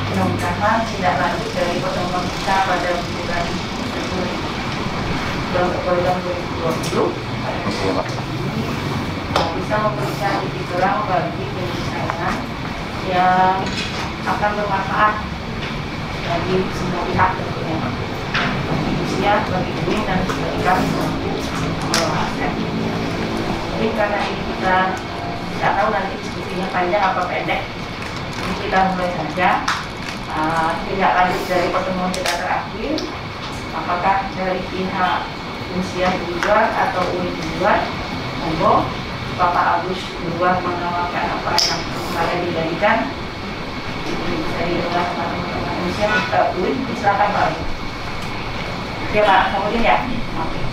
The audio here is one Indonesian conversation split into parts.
Mudah-mudahan tidak lanjut dari pertemuan kita pada bulan Oktober 2020 bisa memberikan titik terang bagi penyelesaian yang akan bermanfaat bagi semua pihak tentunya, khususnya bagi Uin dan bagi kami selaku pengelola aset. Jadi karena ini kita tidak tahu nanti diskusinya panjang apa pendek, ini kita mulai saja. Tidak lanjut dari pertemuan kita terakhir, apakah dari pihak Unsia duluan atau Uin duluan, monggo Bapak Agus duluan menawarkan apa yang kemarin dibagikan. Bisa didengar sama teman-teman Unsia, kita Uin, silakan Pak Agus. Oke Pak, kemudian ya. Oke.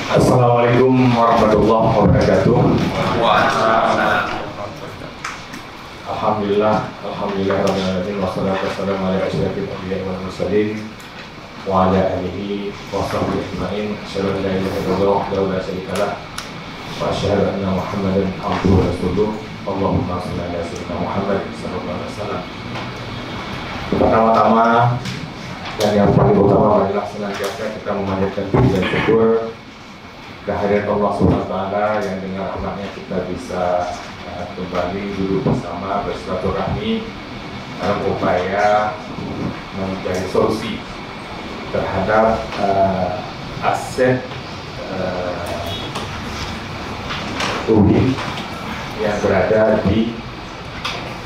Assalamualaikum warahmatullahi wabarakatuh. Alhamdulillah rabbil alamin wassalatu wassalamu ala asyrofil anbiya'i wal mursalin wa ala alihi wa sahbihi ajma'in. Asyhadu an la ilaha illallah wahdahu la syarika lah wa asyhadu anna Muhammadan abduhu wa rasuluh. Allahumma shalli ala sayyidina Muhammad sallallahu alaihi wasallam. Pertama-tama dan yang paling utama adalah senantiasa kita memanjatkan puji dan syukur kehadirat Allah SWT yang dengan rahmatnya kita bisa kembali duduk bersama bersilaturahmi dalam upaya mencari solusi terhadap aset Uin yang berada di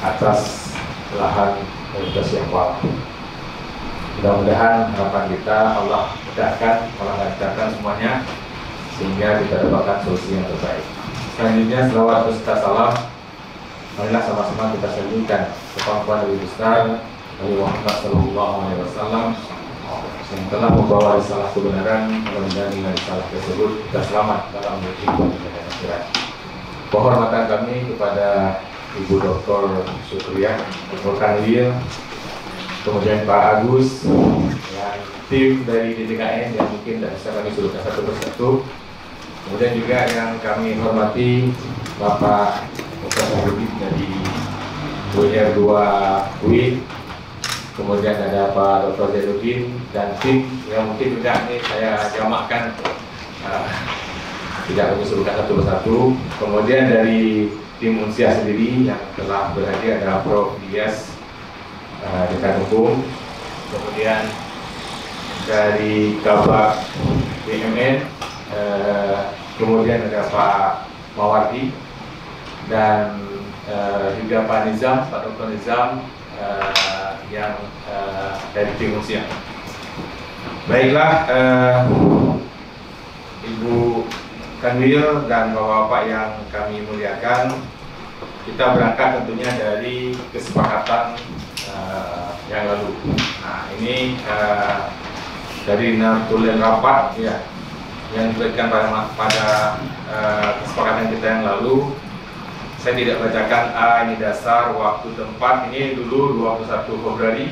atas lahan Universitas Syahwal. Mudah-mudahan harapan kita Allah mudahkan, Allah lancarkan semuanya sehingga kita dapatkan solusi yang terbaik. Selanjutnya selawat beserta salam marilah sama-sama kita sampaikan kepada Nabi besar Nabi Muhammad SAW yang telah membawa risalah kebenaran. Mudah-mudahan dengan risalah tersebut kita selamat dalam kehidupan dan akhirat. Penghormatan kami kepada Ibu Dr. Syukriyah, Dr. Kanwil, kemudian Pak Agus, dan tim dari DTKN yang mungkin tidak bisa kami sebutkan satu persatu. Kemudian juga yang kami hormati Bapak Dr. Syahruddin dari WR2 UIN, kemudian ada Pak Dr. Zainuddin dan tim yang mungkin juga ini saya jamakkan tidak kami sebutkan satu persatu. Kemudian dari tim Unsia sendiri yang telah berhadir ada Prof. Dias Dekan Hukum, kemudian dari Kabak BMN, kemudian ada Pak Mawardi dan juga Pak Nizam, Pak Dr. Nizam yang dari tim Unsia. Baiklah, Ibu Kanwil dan Bapak-Bapak yang kami muliakan, kita berangkat tentunya dari kesepakatan yang lalu. Nah, ini dari Natulen rapat ya yang diberikan pada kesepakatan kita yang lalu. Saya tidak bacakan ini dasar, waktu, tempat. Ini dulu 21 Februari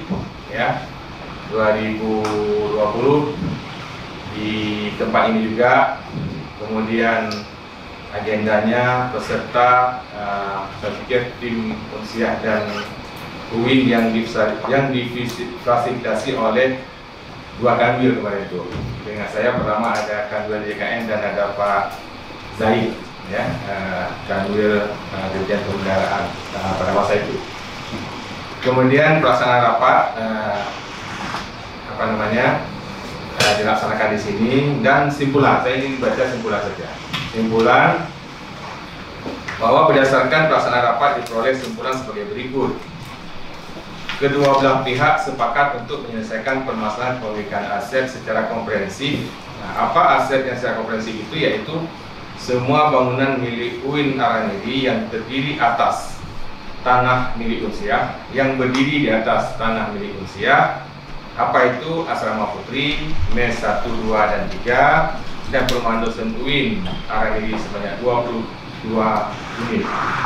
ya 2020 di tempat ini juga. Kemudian agendanya, peserta, saya pikir tim Unsiah dan UIN yang difasilitasi oleh dua kanwil kemarin itu. Dengan saya pertama ada kanwil JKN dan ada Pak Zahid ya, kanwil Dirjen Pemeliharaan pada masa itu. Kemudian pelaksanaan rapat dilaksanakan di sini dan simpulan. Saya ingin baca simpulan saja. Simpulan bahwa berdasarkan pelaksanaan rapat diperoleh simpulan sebagai berikut. Kedua belah pihak sepakat untuk menyelesaikan permasalahan pemilikan aset secara komprehensif. Nah, apa aset yang secara komprehensif itu? Yaitu semua bangunan milik UIN Aranedi yang terdiri atas tanah milik Unsia yang berdiri di atas tanah milik Unsia. Apa itu? Asrama Putri, MES 1, 2, dan 3, dan perumahan dosen UIN arah diri sebanyak 22 unit.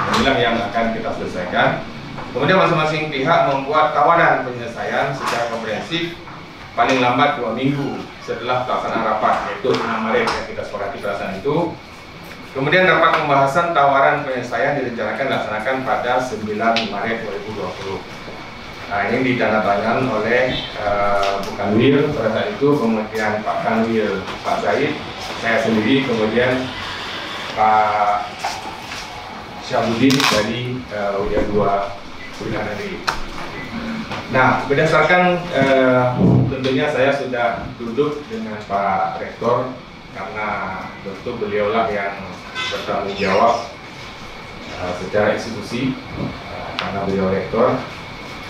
Inilah yang akan kita selesaikan. Kemudian masing-masing pihak membuat tawaran penyelesaian secara komprehensif paling lambat 2 minggu setelah pelaksanaan rapat, yaitu 6 Maret yang kita sepakati pelaksanaan itu. Kemudian rapat pembahasan tawaran penyelesaian direncanakan dilaksanakan pada 9 Maret 2020. Nah, ini ditandatangani oleh Bu Kanwil pada saat itu, kemudian Pak Kanwil, Pak Zaid, saya sendiri, kemudian Pak Syahbudin dari Uya 2 Kuliah Negeri. Nah, berdasarkan tentunya saya sudah duduk dengan Pak Rektor karena tentu beliaulah yang bertanggung jawab secara institusi karena beliau rektor.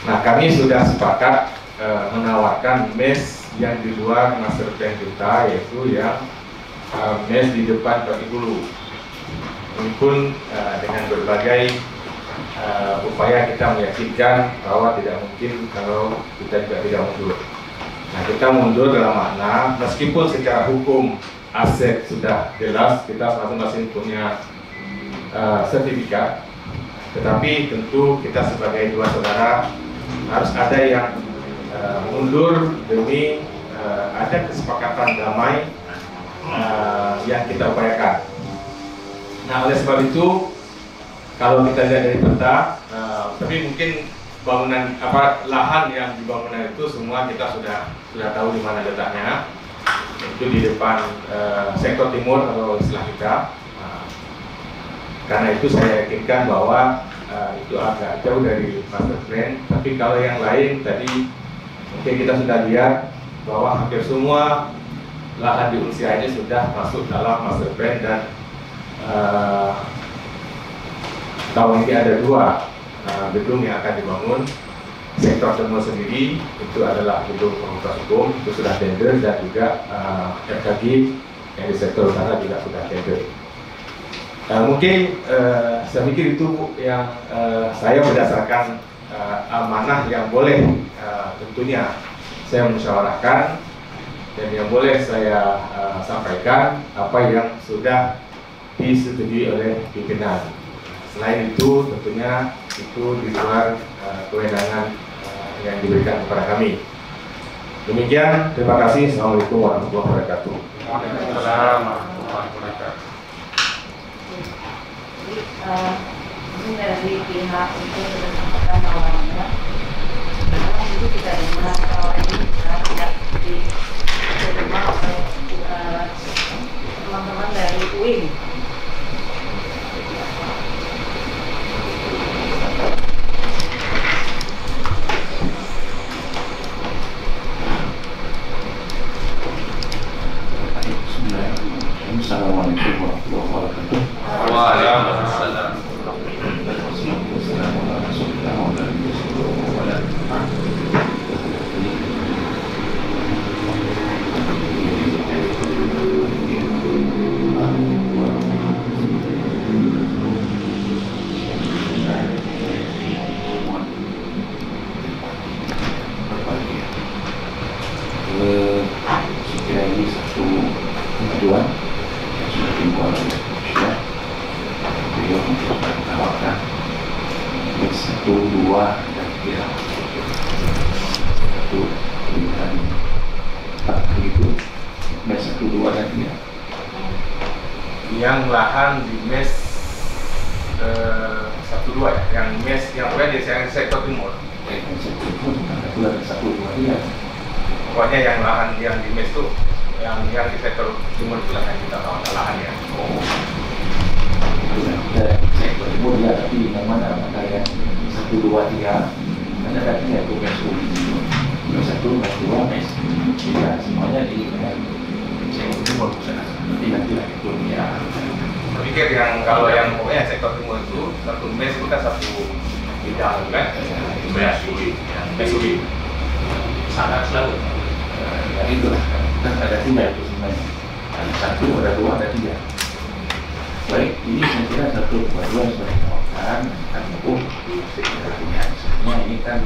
Nah, kami sudah sepakat menawarkan MES yang di luar master plan kita, yaitu yang MES di depan Patikulu. Ini pun dengan berbagai upaya kita meyakinkan bahwa tidak mungkin kalau kita juga tidak mundur. Nah, kita mundur dalam makna meskipun secara hukum aset sudah jelas, kita masing-masing punya sertifikat, tetapi tentu kita sebagai dua saudara harus ada yang mundur demi ada kesepakatan damai yang kita upayakan. Nah, oleh sebab itu kalau kita lihat dari peta, tapi mungkin bangunan lahan yang dibangunan itu semua kita sudah tahu di mana letaknya. Itu di depan sektor timur atau istilah kita. Karena itu saya yakinkan bahwa itu agak jauh dari master plan. Tapi kalau yang lain tadi mungkin kita sudah lihat bahwa hampir semua lahan di Unsia ini sudah masuk dalam master plan, dan tahun ini ada 2 gedung yang akan dibangun. Sektor timur sendiri itu adalah gedung Fakultas Hukum, itu sudah tender, dan juga FKG yang di sektor utara juga sudah tender. Mungkin saya pikir itu yang saya berdasarkan amanah yang boleh tentunya saya musyawarahkan, dan yang boleh saya sampaikan apa yang sudah disetujui oleh pimpinan. Selain itu tentunya itu di luar kewenangan yang diberikan kepada kami. Demikian, terima kasih. Assalamualaikum warahmatullahi wabarakatuh. Waalaikumsalam warahmatullahi wabarakatuh. Mungkin dari pihak itu sudah sampaikan tawarannya. Itu kita dengar tawaran ini tidak diterima oleh teman-teman dari UIN. Assalamualaikum warahmatullahi wabarakatuh. Waalaikumsalam. Sekiranya ini satu pengaduan yang sudah dibuat oleh Syekh. Beliau menawarkan MES 1, 2, dan 3. 1 dan 4 begitu. MES 1, 2, dan 3. Yang lahan di MES 1, 2 ya, yang MES yang di sektor timur. MES 1, 2, dan 1, 2, 3. Pokoknya yang lahan yang di MES itu yang di sektor timur itu yang kita tahu lahannya. Sektor timur ya, tapi yang mana yang 1, 2, 3 ada artinya itu MES MES 1, MES 2, MES 3 semuanya di sektor timur sana. Tapi nanti lah itu ya. Saya pikir yang kalau yang pokoknya sektor timur itu satu MES itu kan satu bidang kan, MES UI sangat selalu. Ya itulah kan ada 3 itu sebenarnya. Ada 1, ada 2, ada 3. Baik, ini saya kira satu kebaruan sudah ditawarkan kan sebenarnya ini kan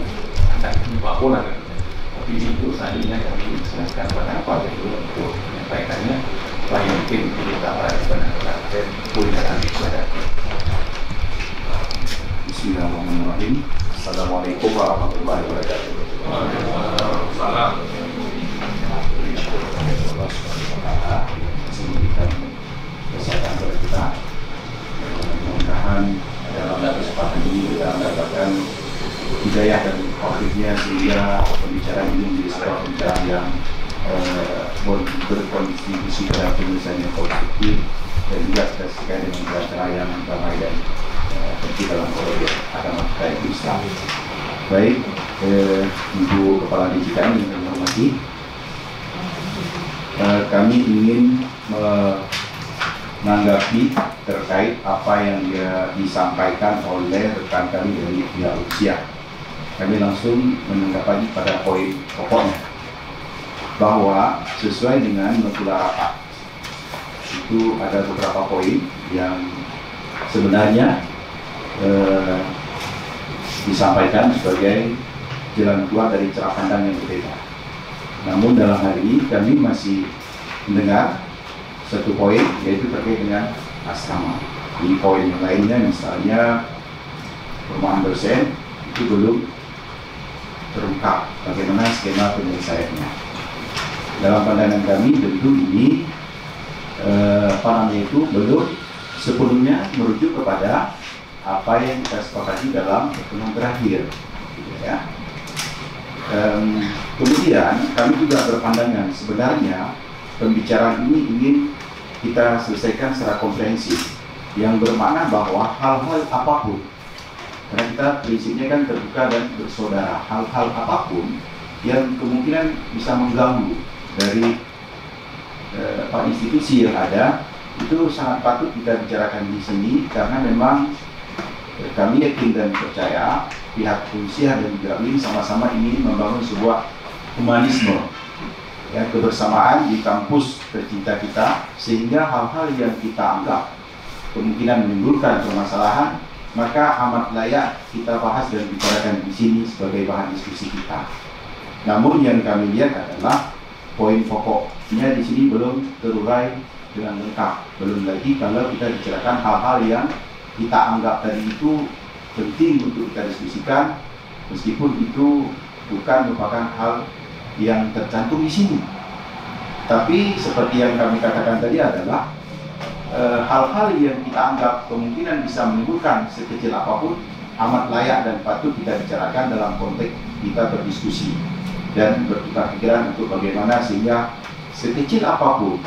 akan dibawa pulang. Tapi itu selanjutnya kami silakan pada apa itu untuk menyampaikannya. Paling mungkin kita benar-benar kulineran pada. Bismillahirrahmanirrahim. Assalamualaikum warahmatullahi wabarakatuh. Salam. Memberikan kesehatan kepada kita. Mudah-mudahan dalam kesempatan ini kita mendapatkan hidayah dan taufiknya sehingga pembicaraan ini menjadi sebuah pembicaraan yang berkontribusi pada penyelesaian yang konstruktif dan juga sesuai dengan cara yang damai dan tertib dalam koridor agama kita yaitu Islam. Baik, Ibu Kepala DJKN yang kami hormati, kami ingin menanggapi terkait apa yang disampaikan oleh rekan kami dari pihak Rusia. Kami langsung menanggapi pada poin pokoknya bahwa sesuai dengan notula rapat itu ada beberapa poin yang sebenarnya disampaikan sebagai jalan keluar dari cara pandang yang berbeda. Namun dalam hari ini kami masih mendengar satu poin yaitu terkait dengan asrama. Di poin yang lainnya misalnya perumahan dosen itu belum terungkap bagaimana skema penyelesaiannya. Dalam pandangan kami tentu ini belum sepenuhnya merujuk kepada apa yang kita sepakati dalam pertemuan terakhir, ya. Kemudian kami juga berpandangan sebenarnya pembicaraan ini ingin kita selesaikan secara komprehensif, yang bermakna bahwa hal-hal apapun, karena kita prinsipnya kan terbuka dan bersaudara, hal-hal apapun yang kemungkinan bisa mengganggu dari institusi yang ada itu sangat patut kita bicarakan di sini karena memang kami yakin dan percaya pihak kepolisian dan juga BIN sama-sama ingin membangun sebuah humanisme, ya, kebersamaan di kampus tercinta kita, sehingga hal-hal yang kita anggap kemungkinan menimbulkan permasalahan maka amat layak kita bahas dan bicarakan di sini sebagai bahan diskusi kita. Namun yang kami lihat adalah poin pokoknya di sini belum terurai dengan lengkap. Belum lagi kalau kita bicarakan hal-hal yang kita anggap tadi itu penting untuk kita diskusikan, meskipun itu bukan merupakan hal yang tercantum di sini. Tapi seperti yang kami katakan tadi adalah hal-hal yang kita anggap kemungkinan bisa menimbulkan sekecil apapun amat layak dan patut kita bicarakan dalam konteks kita berdiskusi dan bertukar pikiran untuk bagaimana sehingga sekecil apapun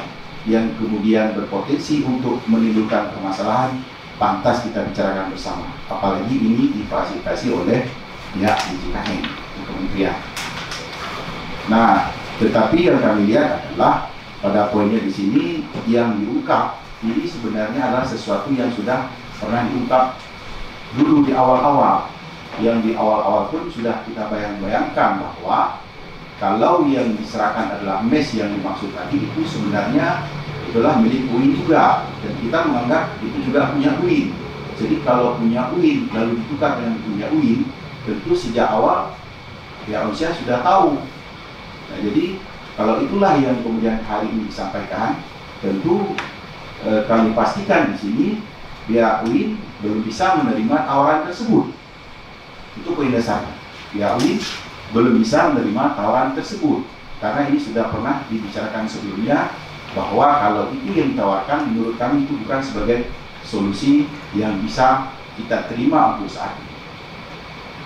yang kemudian berpotensi untuk menimbulkan permasalahan pantas kita bicarakan bersama. Apalagi ini difasilitasi oleh pihak DJKN, kementerian. Nah, tetapi yang kami lihat adalah pada poinnya di sini yang diungkap ini sebenarnya adalah sesuatu yang sudah pernah diungkap dulu di awal-awal. Yang di awal-awal pun sudah kita bayangkan bahwa kalau yang diserahkan adalah mes yang dimaksud tadi itu sebenarnya adalah milik UIN juga, dan kita menganggap itu juga punya UIN. Jadi kalau punya UIN lalu ditukar dengan punya UIN, tentu sejak awal pihak Rusia sudah tahu. Nah, jadi kalau itulah yang kemudian hari ini disampaikan, tentu kami pastikan di sini pihak UIN belum bisa menerima tawaran tersebut. Itu poin dasarnya. Pihak UIN belum bisa menerima tawaran tersebut karena ini sudah pernah dibicarakan sebelumnya bahwa kalau itu yang ditawarkan menurut kami itu bukan sebagai solusi yang bisa kita terima untuk saat ini.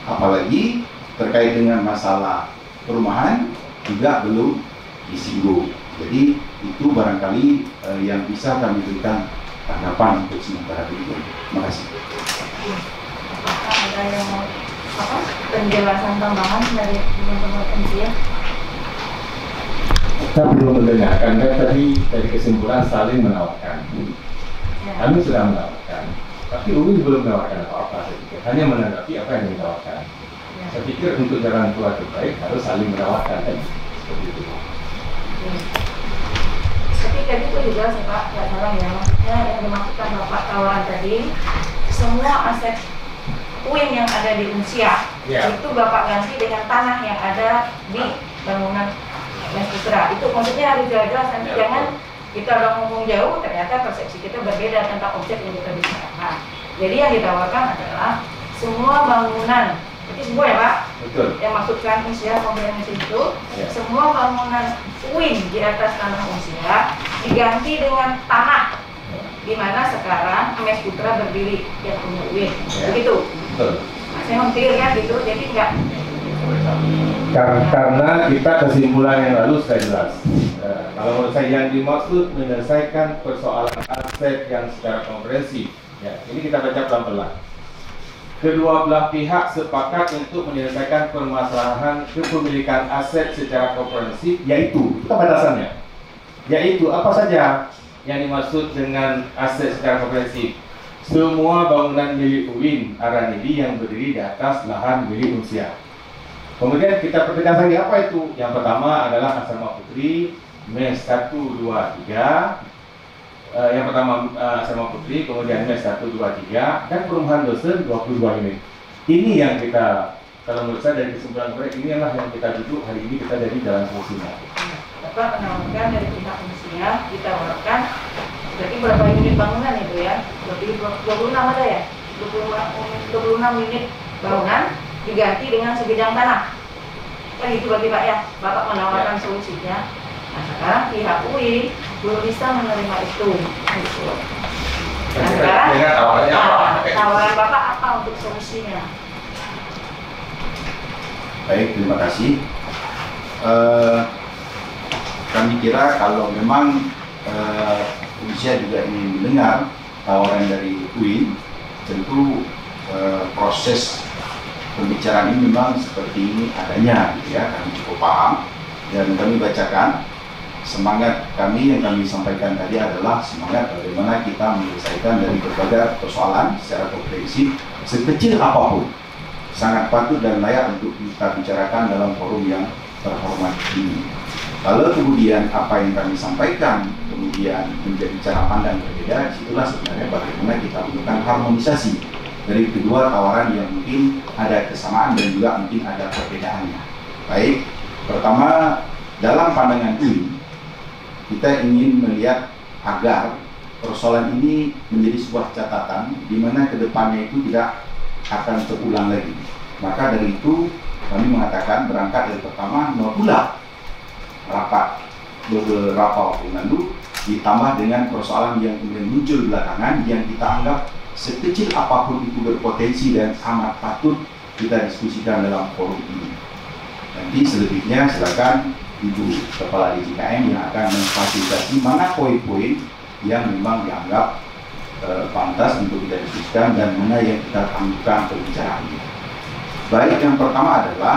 Apalagi terkait dengan masalah perumahan juga belum disinggung. Jadi itu barangkali yang bisa kami berikan tanggapan untuk sementara ini. Terima kasih. Ada yang mau penjelasan tambahan dari teman-teman MCA? Kita belum mendengarkan, kan tadi dari kesimpulan saling menawarkan. Ya. Kami sudah menawarkan, tapi UIN belum menawarkan apa-apa. Saya pikir hanya menanggapi apa yang ditawarkan. Ya. Saya pikir untuk jalan keluar terbaik harus saling menawarkan, kan? Seperti itu. Ya. Tapi kayak gitu juga sih Pak, nggak salah ya. Maksudnya yang dimaksudkan Bapak tawaran tadi, semua aset UIN yang ada di Unsia itu Bapak ganti dengan tanah yang ada di bangunan Mes Putra. Itu maksudnya harus jelas nanti jangan kita udah ngomong jauh ternyata persepsi kita berbeda tentang objek yang kita bicarakan. Jadi yang ditawarkan adalah semua bangunan, itu semua ya Pak? Betul. Yang maksudkan Unsia komprehensif itu semua bangunan UIN di atas tanah Unsia diganti dengan tanah di mana sekarang Mes Putra berdiri yang punya UIN. Begitu. Betul. Nah, saya mengklir ya gitu, jadi enggak. Karena kita kesimpulan yang lalu sudah jelas. Kalau menurut saya yang dimaksud menyelesaikan persoalan aset yang secara komprehensif. Ya, ini kita baca pelan-pelan. Kedua belah pihak sepakat untuk menyelesaikan permasalahan kepemilikan aset secara komprehensif, yaitu itu batasannya. Yaitu apa saja yang dimaksud dengan aset secara komprehensif? Semua bangunan milik UIN Aranili yang berdiri di atas lahan milik Unsia. Kemudian kita pertegas lagi apa itu? Yang pertama adalah Asrama Putri Mes 1, 2, 3. Yang pertama Asrama Putri, kemudian Mes 1, 2, 3, dan perumahan dosen 22 unit. Ini yang kita, kalau menurut saya dari kesimpulan mereka, inilah yang kita duduk hari ini kita dari jalan solusinya. Bapak menawarkan dari pihak Unsia ditawarkan berarti berapa unit bangunan itu ya? Lebih 26 ada ya? 26 unit bangunan diganti dengan sebidang tanah. Kan gitu berarti Pak ya? Bapak menawarkan solusinya. Nah sekarang pihak UI belum bisa menerima itu. Gitu. Nah sekarang tawaran Bapak apa untuk solusinya? Baik, terima kasih. Kami kira kalau memang Unsia juga ingin mendengar tawaran dari UIN, tentu proses pembicaraan ini memang seperti ini adanya, gitu ya. Kami cukup paham dan kami bacakan. Semangat kami yang kami sampaikan tadi adalah semangat bagaimana kita menyelesaikan dari berbagai persoalan secara komprehensif, sekecil apapun, sangat patut dan layak untuk kita bicarakan dalam forum yang terhormat ini. Kalau kemudian apa yang kami sampaikan kemudian menjadi cara pandang berbeda, disitulah sebenarnya bagaimana kita melakukan harmonisasi dari kedua tawaran yang mungkin ada kesamaan dan juga mungkin ada perbedaannya. Baik, pertama dalam pandangan ini kita ingin melihat agar persoalan ini menjadi sebuah catatan di mana kedepannya itu tidak akan terulang lagi. Maka dari itu kami mengatakan berangkat dari pertama pula rapat beberapa waktu lalu ditambah dengan persoalan yang kemudian muncul belakangan yang kita anggap sekecil apapun itu berpotensi dan amat patut kita diskusikan dalam forum ini. Nanti selebihnya silakan Ibu Kepala DJKM yang akan memfasilitasi mana poin-poin yang memang dianggap pantas untuk kita diskusikan dan mana yang kita tangguhkan perbicaraannya. Baik, yang pertama adalah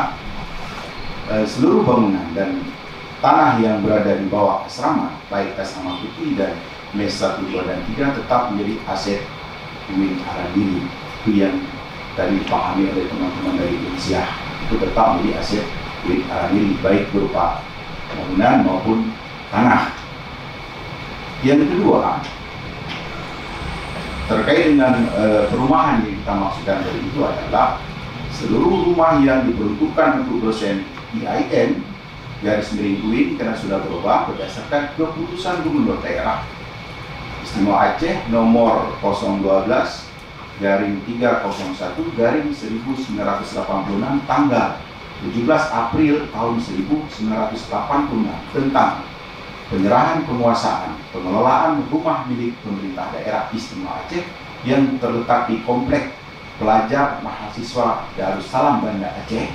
seluruh bangunan dan tanah yang berada di bawah asrama, baik Asrama Putri dan Mes 1, 2, dan 3 tetap menjadi aset UIN Aranili. Itu yang tadi dipahami oleh teman-teman dari Unsia, itu tetap menjadi aset UIN Aranili baik berupa bangunan maupun tanah. Yang kedua, terkait dengan perumahan yang kita maksudkan dari itu adalah seluruh rumah yang diperuntukkan untuk dosen IAIN garis miring UIN karena sudah berubah berdasarkan keputusan Gubernur Daerah Istimewa Aceh nomor 012/301/1986 tanggal 17 April tahun 1986 tentang penyerahan penguasaan pengelolaan rumah milik pemerintah daerah Istimewa Aceh yang terletak di Komplek Pelajar Mahasiswa Darussalam Banda Aceh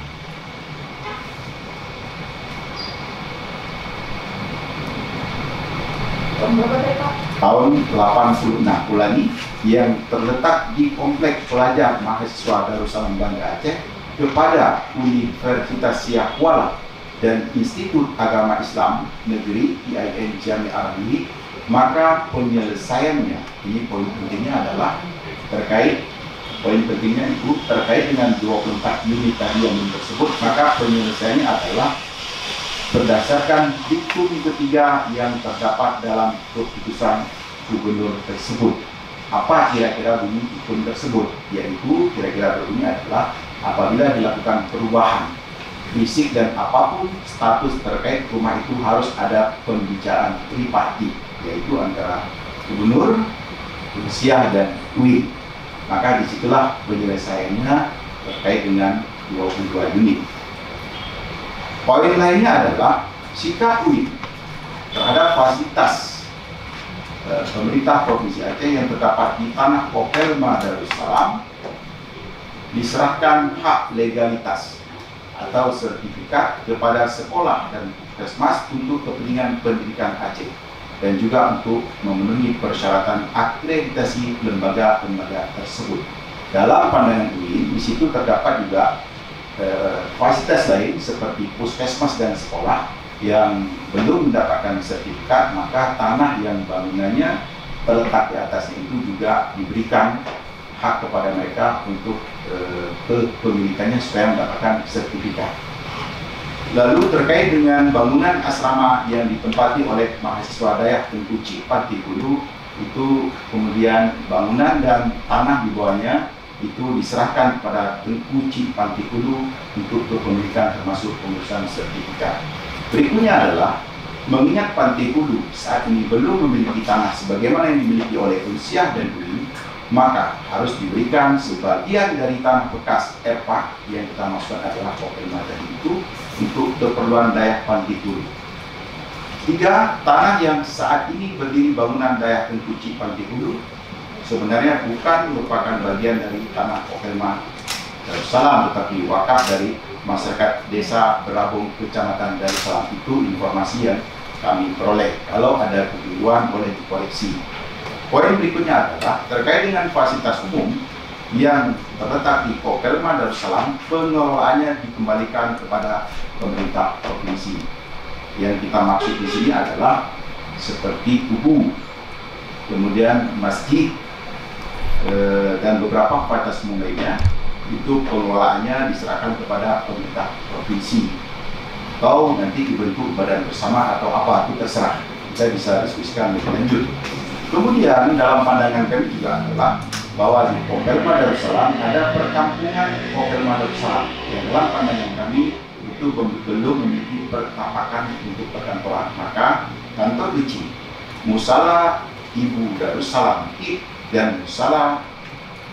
tahun 86, ulangi, yang terletak di Komplek Pelajar Mahasiswa Darussalam Banda Aceh kepada Universitas Siak Kuala dan Institut Agama Islam Negeri IAIN Jami' Aranili, maka penyelesaiannya, ini poin pentingnya adalah terkait dengan 24 unit tadi yang tersebut, maka penyelesaiannya adalah berdasarkan diktum ketiga yang terdapat dalam keputusan gubernur tersebut. Apa kira-kira bunyi diktum tersebut? Yaitu kira-kira berbunyi adalah apabila dilakukan perubahan fisik dan apapun status terkait rumah itu harus ada pembicaraan tripartit, yaitu antara gubernur, Unsiah dan UIN. Maka disitulah penyelesaiannya terkait dengan 22 unit. Poin lainnya adalah sikap UIN terhadap fasilitas pemerintah Provinsi Aceh yang terdapat di tanah Kopelma Darussalam diserahkan hak legalitas atau sertifikat kepada sekolah dan puskesmas untuk kepentingan pendidikan Aceh dan juga untuk memenuhi persyaratan akreditasi lembaga-lembaga tersebut. Dalam pandangan UIN, di situ terdapat juga fasilitas lain seperti puskesmas dan sekolah yang belum mendapatkan sertifikat, maka tanah yang bangunannya terletak di atasnya itu juga diberikan hak kepada mereka untuk kepemilikannya supaya mendapatkan sertifikat. Lalu terkait dengan bangunan asrama yang ditempati oleh mahasiswa Dayak Tengkuci Pantikulu, itu kemudian bangunan dan tanah di bawahnya itu diserahkan kepada Tengkuci Pantikulu untuk kepemilikan termasuk pengurusan sertifikat. Berikutnya adalah mengingat Pantikulu saat ini belum memiliki tanah sebagaimana yang dimiliki oleh Unsiah dan UIN, maka harus diberikan sebagian dari tanah bekas ERPAK yang kita maksudkan adalah Kopelma tadi itu untuk keperluan Dayak Pantikulu. 3. Tanah yang saat ini berdiri bangunan Dayak Tengkuci Pantikulu sebenarnya bukan merupakan bagian dari tanah Kopelma Darussalam, tetapi wakaf dari masyarakat desa Berabung Kecamatan Darussalam. Itu informasi yang kami peroleh. Kalau ada kekeliruan boleh dikoreksi. Poin berikutnya adalah terkait dengan fasilitas umum yang terletak di Kopelma Darussalam, pengelolaannya dikembalikan kepada pemerintah provinsi. Yang kita maksud di sini adalah seperti tubuh, kemudian masjid, dan beberapa fasilitas umum lainnya, itu pengelolaannya diserahkan kepada pemerintah provinsi. Atau nanti dibentuk badan bersama atau apa, itu terserah. Kita bisa diskusikan lebih lanjut. Kemudian dalam pandangan kami juga adalah bahwa di Kopelma Darussalam ada perkampungan Kopelma Darussalam yang dalam pandangan kami itu belum memiliki pertapakan untuk perkantoran. Maka kantor kecil Musala Ibu Darussalam dan Musala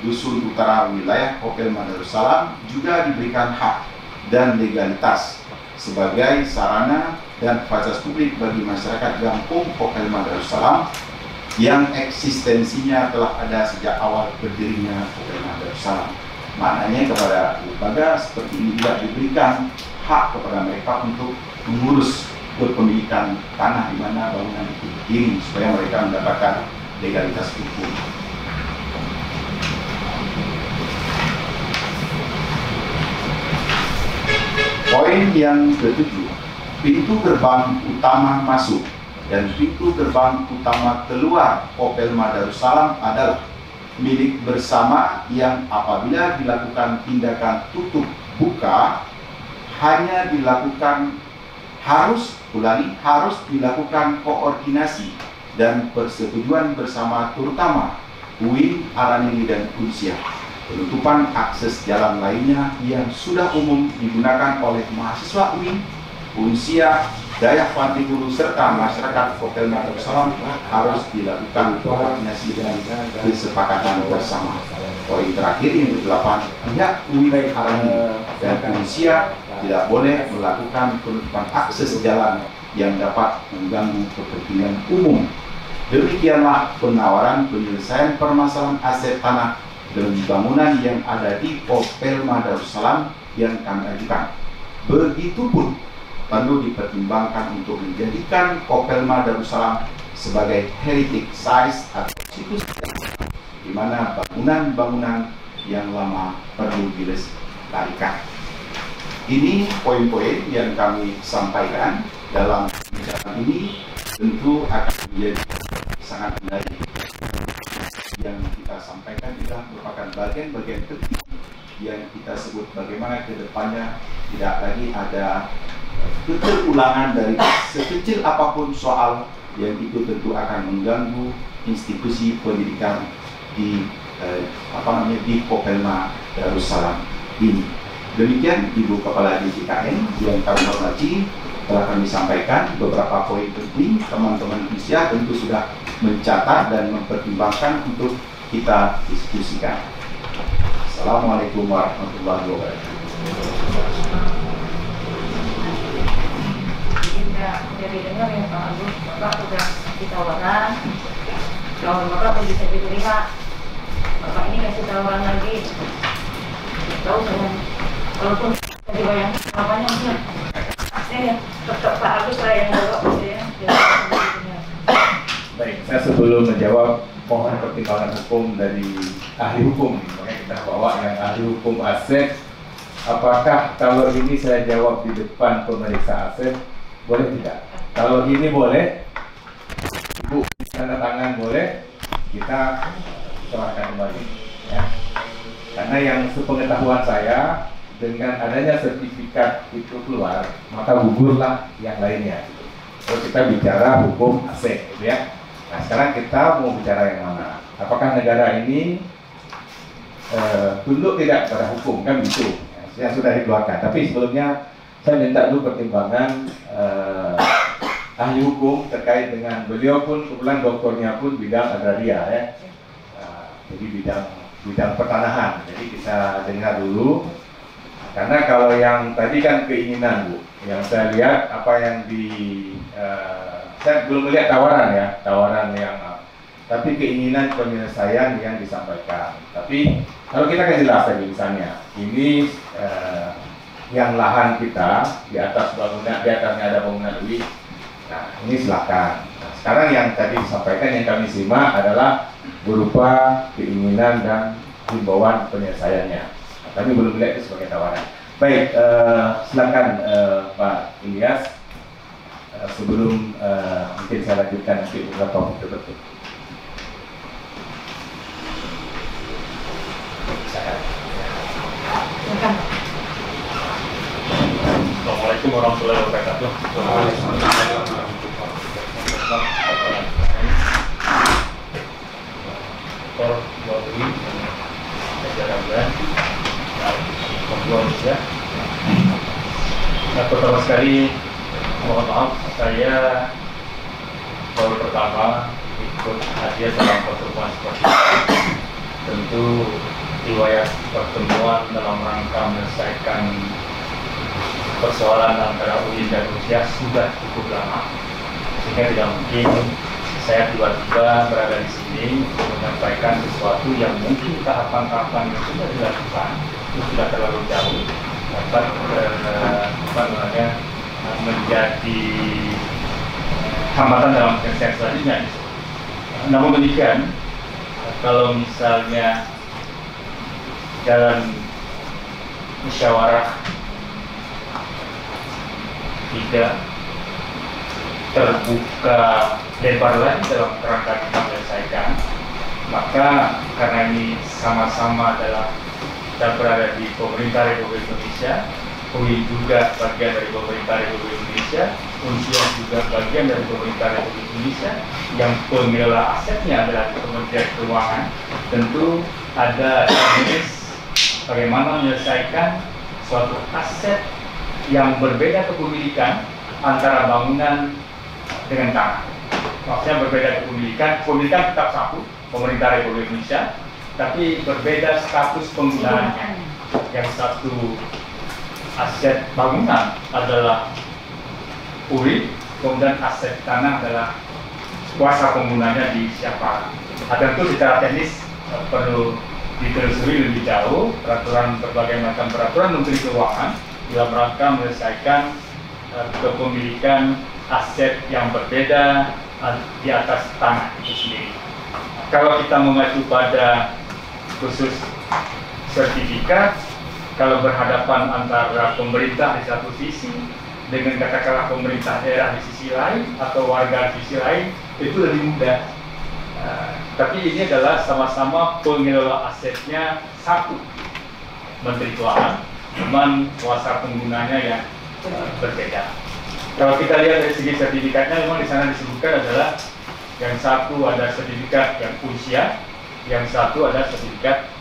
Dusun Utara wilayah Kopelma Darussalam juga diberikan hak dan legalitas sebagai sarana dan fasilitas publik bagi masyarakat kampung Kopelma Darussalam yang eksistensinya telah ada sejak awal berdirinya Kopelma Darussalam. Maknanya kepada lembaga seperti ini juga diberikan hak kepada mereka untuk mengurus kepemilikan tanah di mana bangunan itu berdiri supaya mereka mendapatkan legalitas hukum. Poin yang ketujuh, pintu gerbang utama masuk dan pintu gerbang utama keluar Kopelma Darussalam adalah milik bersama yang apabila dilakukan tindakan tutup buka hanya dilakukan harus dilakukan koordinasi dan persetujuan bersama terutama UIN, Aranili dan Unsiah. Penutupan akses jalan lainnya yang sudah umum digunakan oleh mahasiswa UIN, Unsiah, Dayak Pantikulu serta masyarakat Kopelma Darussalam harus dilakukan koordinasi dan kesepakatan bersama. Poin terakhir yang ke-8, pihak UIN, Aranili dan Unsiah tidak boleh melakukan penutupan akses jalan yang dapat mengganggu kepentingan umum. Demikianlah penawaran penyelesaian permasalahan aset tanah dan bangunan yang ada di Kopelma Darussalam yang kami ajukan. Begitupun perlu dipertimbangkan untuk menjadikan Kopelma Darussalam sebagai heritage site atau situs di mana bangunan-bangunan yang lama perlu dilestarikan. Ini poin-poin yang kami sampaikan dalam pembicaraan ini, tentu akan menjadi sangat menarik. Yang kita sampaikan juga merupakan bagian-bagian penting yang kita sebut bagaimana ke depannya tidak lagi ada keterulangan dari sekecil apapun soal yang itu tentu akan mengganggu institusi pendidikan di di Kopelma Darussalam ini. Demikian Ibu Kepala DJKN yang kami hormati, telah kami sampaikan beberapa poin penting. Teman-teman ISIA tentu sudah mencatat dan mempertimbangkan untuk kita diskusikan. Assalamualaikum warahmatullahi wabarakatuh. Jadi dengar ya Pak Agus, Bapak sudah ditawarkan, kalau Bapak pun bisa diterima. Bapak ini kasih tawaran lagi, tahu saya, walaupun dibayang namanya mungkin, ya tetap Pak Agus lah yang jawab ya. Baik, saya sebelum menjawab mohon pertimbangan hukum dari ahli hukum, makanya kita bawa yang ahli hukum Asep. Apakah kalau ini saya jawab di depan pemeriksa Asep, boleh tidak? Kalau ini boleh, Ibu tanda tangan boleh, kita serahkan kembali. Ya. Karena yang sepengetahuan saya, dengan adanya sertifikat itu keluar, maka gugurlah yang lainnya. Kalau kita bicara hukum Asep, gitu ya. Nah sekarang kita mau bicara yang mana? Apakah negara ini tunduk tidak pada hukum, kan gitu? Yang sudah dikeluarkan. Tapi sebelumnya saya minta dulu pertimbangan ahli hukum terkait dengan beliau pun kebetulan doktornya pun bidang agraria ya. Jadi bidang pertanahan. Jadi kita dengar dulu. Karena kalau yang tadi kan keinginan Bu, yang saya lihat apa yang saya belum melihat tawaran yang tapi keinginan penyelesaian yang disampaikan. Tapi kalau kita kan jelas tadi misalnya ini yang lahan kita di atas bangunan, di atasnya ada bangunan lebih. Nah ini silakan. Nah, sekarang yang tadi disampaikan yang kami simak adalah berupa keinginan dan himbauan penyelesaiannya. Nah, kami belum melihat itu sebagai tawaran. Baik, silakan Pak Ilyas. Sebelum mungkin saya lanjutkan nanti beberapa betul-betul. Assalamualaikum warahmatullahi wabarakatuh. Pertama sekali mohon maaf, saya baru pertama ikut hadir dalam pertemuan seperti ini. Tentu riwayat pertemuan dalam rangka menyelesaikan persoalan antara UIN dan Rusia sudah cukup lama, sehingga tidak mungkin saya tiba-tiba berada di sini untuk menyampaikan sesuatu yang mungkin tahapan-tahapan yang sudah dilakukan itu sudah terlalu jauh dapat menjadi hambatan dalam penyelesaian selanjutnya. Namun demikian, kalau misalnya dalam musyawarah tidak terbuka lebar lagi dalam kerangka kita menyelesaikan, maka karena ini sama-sama adalah kita berada di pemerintah Republik Indonesia, UIN juga bagian dari pemerintah Republik Indonesia, UNSIA juga bagian dari pemerintah Republik Indonesia, yang pengelola asetnya adalah Kementerian Keuangan. Tentu ada jenis bagaimana menyelesaikan suatu aset yang berbeda kepemilikan antara bangunan dengan tanah. Maksudnya berbeda kepemilikan tetap satu, pemerintah Republik Indonesia, tapi berbeda status penggunaannya. Yang satu aset bangunan adalah UIN, kemudian aset tanah adalah kuasa penggunanya di siapa. Tentu secara teknis perlu ditelusuri lebih jauh berbagai macam peraturan Menteri Keuangan dalam rangka menyelesaikan kepemilikan aset yang berbeda di atas tanah itu sendiri. Kalau kita mengacu pada khusus sertifikat, kalau berhadapan antara pemerintah di satu sisi dengan katakanlah pemerintah daerah di sisi lain atau warga di sisi lain, itu lebih mudah. Tapi ini adalah sama-sama pengelola asetnya satu, Menteri Keuangan, cuman kuasa penggunanya yang berbeda. Kalau kita lihat dari segi sertifikatnya, memang di sana disebutkan adalah yang satu ada sertifikat yang usia, yang satu ada sertifikat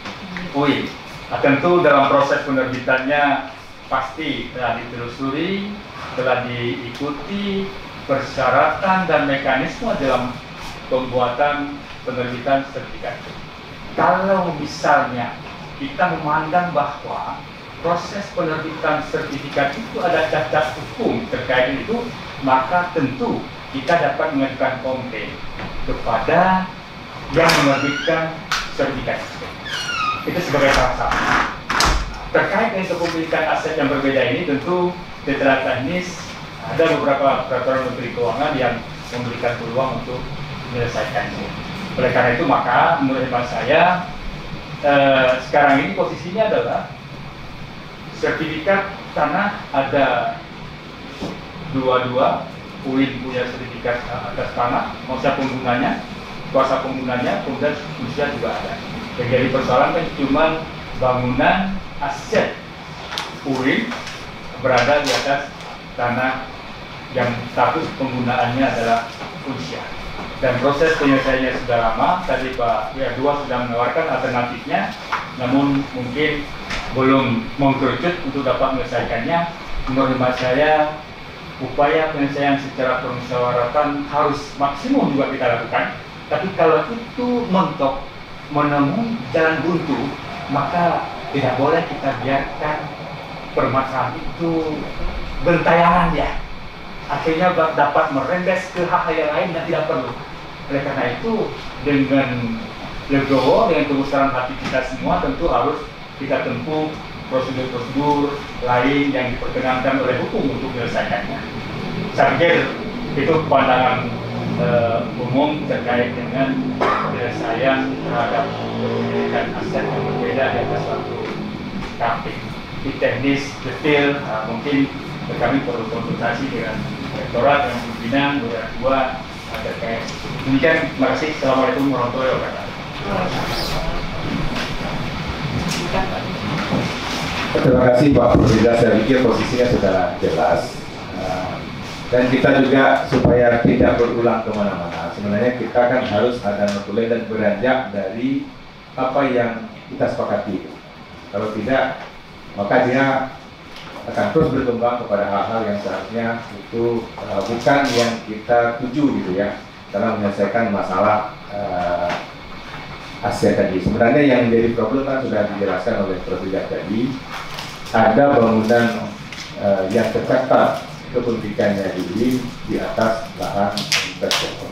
UI. Nah, tentu dalam proses penerbitannya pasti telah ditelusuri, telah diikuti persyaratan dan mekanisme dalam pembuatan penerbitan sertifikat. Kalau misalnya kita memandang bahwa proses penerbitan sertifikat itu ada cacat hukum terkait itu, maka tentu kita dapat mengajukan komplain kepada yang menerbitkan sertifikat. Itu sebagai salah satu. Terkait dengan kepemilikan aset yang berbeda ini, tentu secara teknis ada beberapa peraturan Menteri Keuangan yang memberikan peluang untuk menyelesaikannya. Oleh karena itu, maka menurut hemat saya sekarang ini posisinya adalah sertifikat tanah ada dua-dua, UIN punya sertifikat atas tanah, masa penggunanya, kuasa penggunanya, kemudian usia juga ada. Jadi persoalan kan cuma bangunan aset UIN berada di atas tanah yang status penggunaannya adalah usia. Dan proses penyelesaiannya sudah lama. Tadi Pak WR2 sudah menawarkan alternatifnya, namun mungkin belum mengkerucut untuk dapat menyelesaikannya. Menurut hemat saya, upaya penyelesaian secara permusyawaratan harus maksimum juga kita lakukan. Tapi kalau itu mentok menemui jalan buntu, maka tidak boleh kita biarkan permasalahan itu bentayangan ya. Akhirnya dapat merembes ke hal yang lain yang tidak perlu. Oleh karena itu, dengan legowo, dengan kebesaran hati kita semua, tentu harus kita tempuh prosedur-prosedur lain yang diperkenankan oleh hukum untuk menyelesaikannya. Saya pikir itu pandangan umum terkait dengan penyelesaian terhadap kepemilikan aset yang berbeda di atas suatu kaping. Di teknis detail mungkin kami perlu konsultasi dengan rektorat, dengan pimpinan, dua terkait. Demikian, terima kasih. Assalamualaikum warahmatullahi wabarakatuh. Terima kasih Pak Presiden. Saya pikir posisinya sudah jelas. Dan kita juga supaya tidak berulang kemana-mana, sebenarnya kita kan harus ada notuleh dan beranjak dari apa yang kita sepakati. Kalau tidak, maka dia akan terus berkembang kepada hal-hal yang seharusnya itu bukan yang kita tuju gitu ya, dalam menyelesaikan masalah aset tadi. Sebenarnya yang menjadi problem kan sudah dijelaskan oleh Presiden tadi, ada bangunan yang tercatat kepemilikannya di atas lahan investor.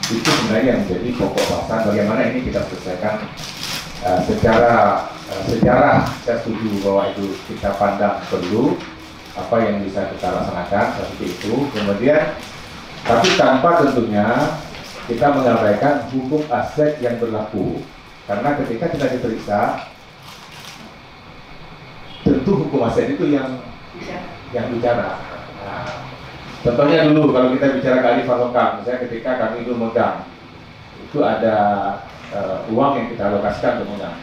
Itu sebenarnya yang menjadi pokok bahasan bagaimana ini kita selesaikan secara sejarah. Saya setuju bahwa itu kita pandang perlu apa yang bisa kita laksanakan seperti itu. Kemudian, tapi tanpa tentunya kita mengabaikan hukum aset yang berlaku. Karena ketika kita diperiksa, tentu hukum aset itu yang bicara. Nah, contohnya dulu kalau kita bicara kearifan lokal, misalnya ketika kami itu megang, itu ada uang yang kita alokasikan untuk megang.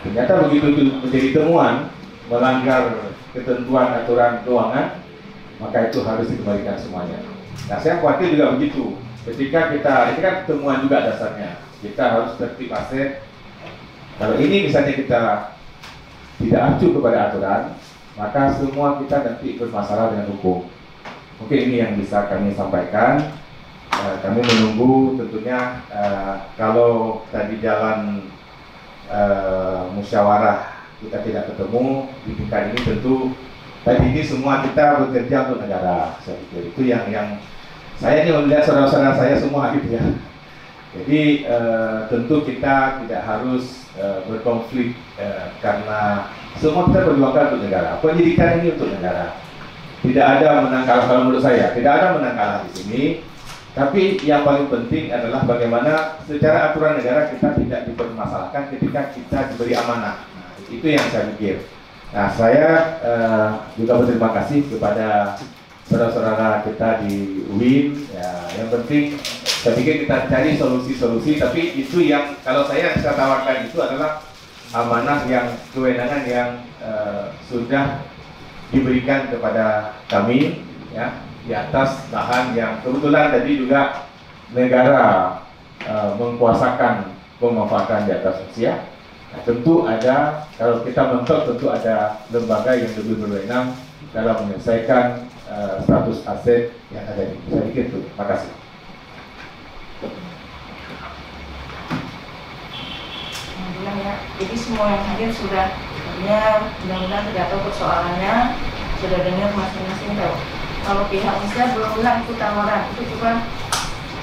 Ternyata begitu itu menjadi temuan melanggar ketentuan aturan keuangan, maka itu harus dikembalikan semuanya. Nah, saya khawatir juga begitu. Ketika kita, ini kan temuan juga dasarnya, kita harus tertib aset. Kalau ini misalnya kita tidak acuh kepada aturan, maka semua kita nanti bermasalah dengan hukum. Mungkin ini yang bisa kami sampaikan. Kami menunggu tentunya kalau tadi jalan musyawarah kita tidak ketemu di tingkat ini, tentu tadi ini semua kita bekerja untuk negara. Saya pikir itu yang saya ini melihat saudara-saudara saya semua gitu ya. Jadi tentu kita tidak harus berkonflik karena semua kita berjuangkan untuk negara. Pendidikan ini untuk negara. Tidak ada menang kalah kalau menurut saya. Tidak ada menang kalah di sini. Tapi yang paling penting adalah bagaimana secara aturan negara kita tidak dipermasalahkan ketika kita diberi amanah. Nah, itu yang saya pikir. Nah, saya juga berterima kasih kepada saudara-saudara kita di UIN. Ya, yang penting saya pikir kita cari solusi-solusi. Tapi itu yang kalau saya tawarkan itu adalah amanah yang kewenangan yang sudah diberikan kepada kami ya di atas lahan yang kebetulan tadi juga negara mengkuasakan pemanfaatan di atas usia. Nah, tentu ada, kalau kita mentok tentu ada lembaga yang lebih berwenang dalam menyelesaikan status aset yang ada di. Saya pikir itu. Terima kasih. Alhamdulillah ya. Jadi semua yang hadir sudah dengar, mudah-mudahan tidak tahu persoalannya, sudah dengar masing-masing tahu. Kalau pihak usia belum bilang itu tawaran, itu cuma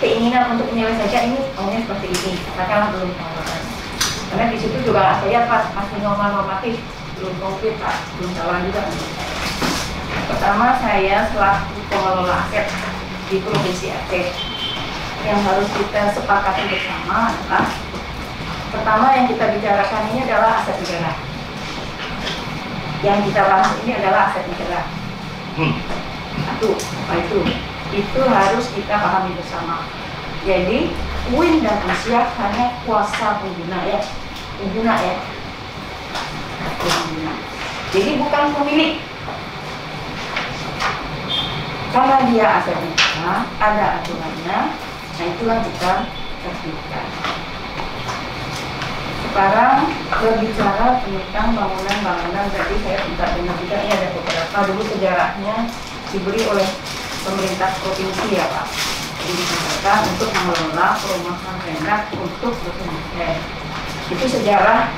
keinginan untuk menyelesaikan ini, maunya seperti ini, katakanlah belum tawaran. Karena di situ juga saya pas masih normatif, belum konkret Pak, belum tawaran juga. Pertama saya selaku pengelola aset di Provinsi Aceh, yang harus kita sepakati bersama adalah pertama yang kita bicarakan ini adalah aset negara. Yang kita bahas ini adalah aset negara. Satu, apa itu? Itu harus kita pahami bersama. Jadi, UIN dan usia hanya kuasa pengguna ya. Pengguna ya. Pengguna. Jadi bukan pemilik. Karena dia aset negara, ada aturannya. Nah itulah kita tertibkan. Sekarang berbicara tentang bangunan-bangunan, tadi saya minta dengar juga ini ada beberapa dulu sejarahnya diberi oleh pemerintah provinsi ya Pak. Jadi disampaikan untuk mengelola perumahan rendah untuk berkelanjutan. Itu sejarah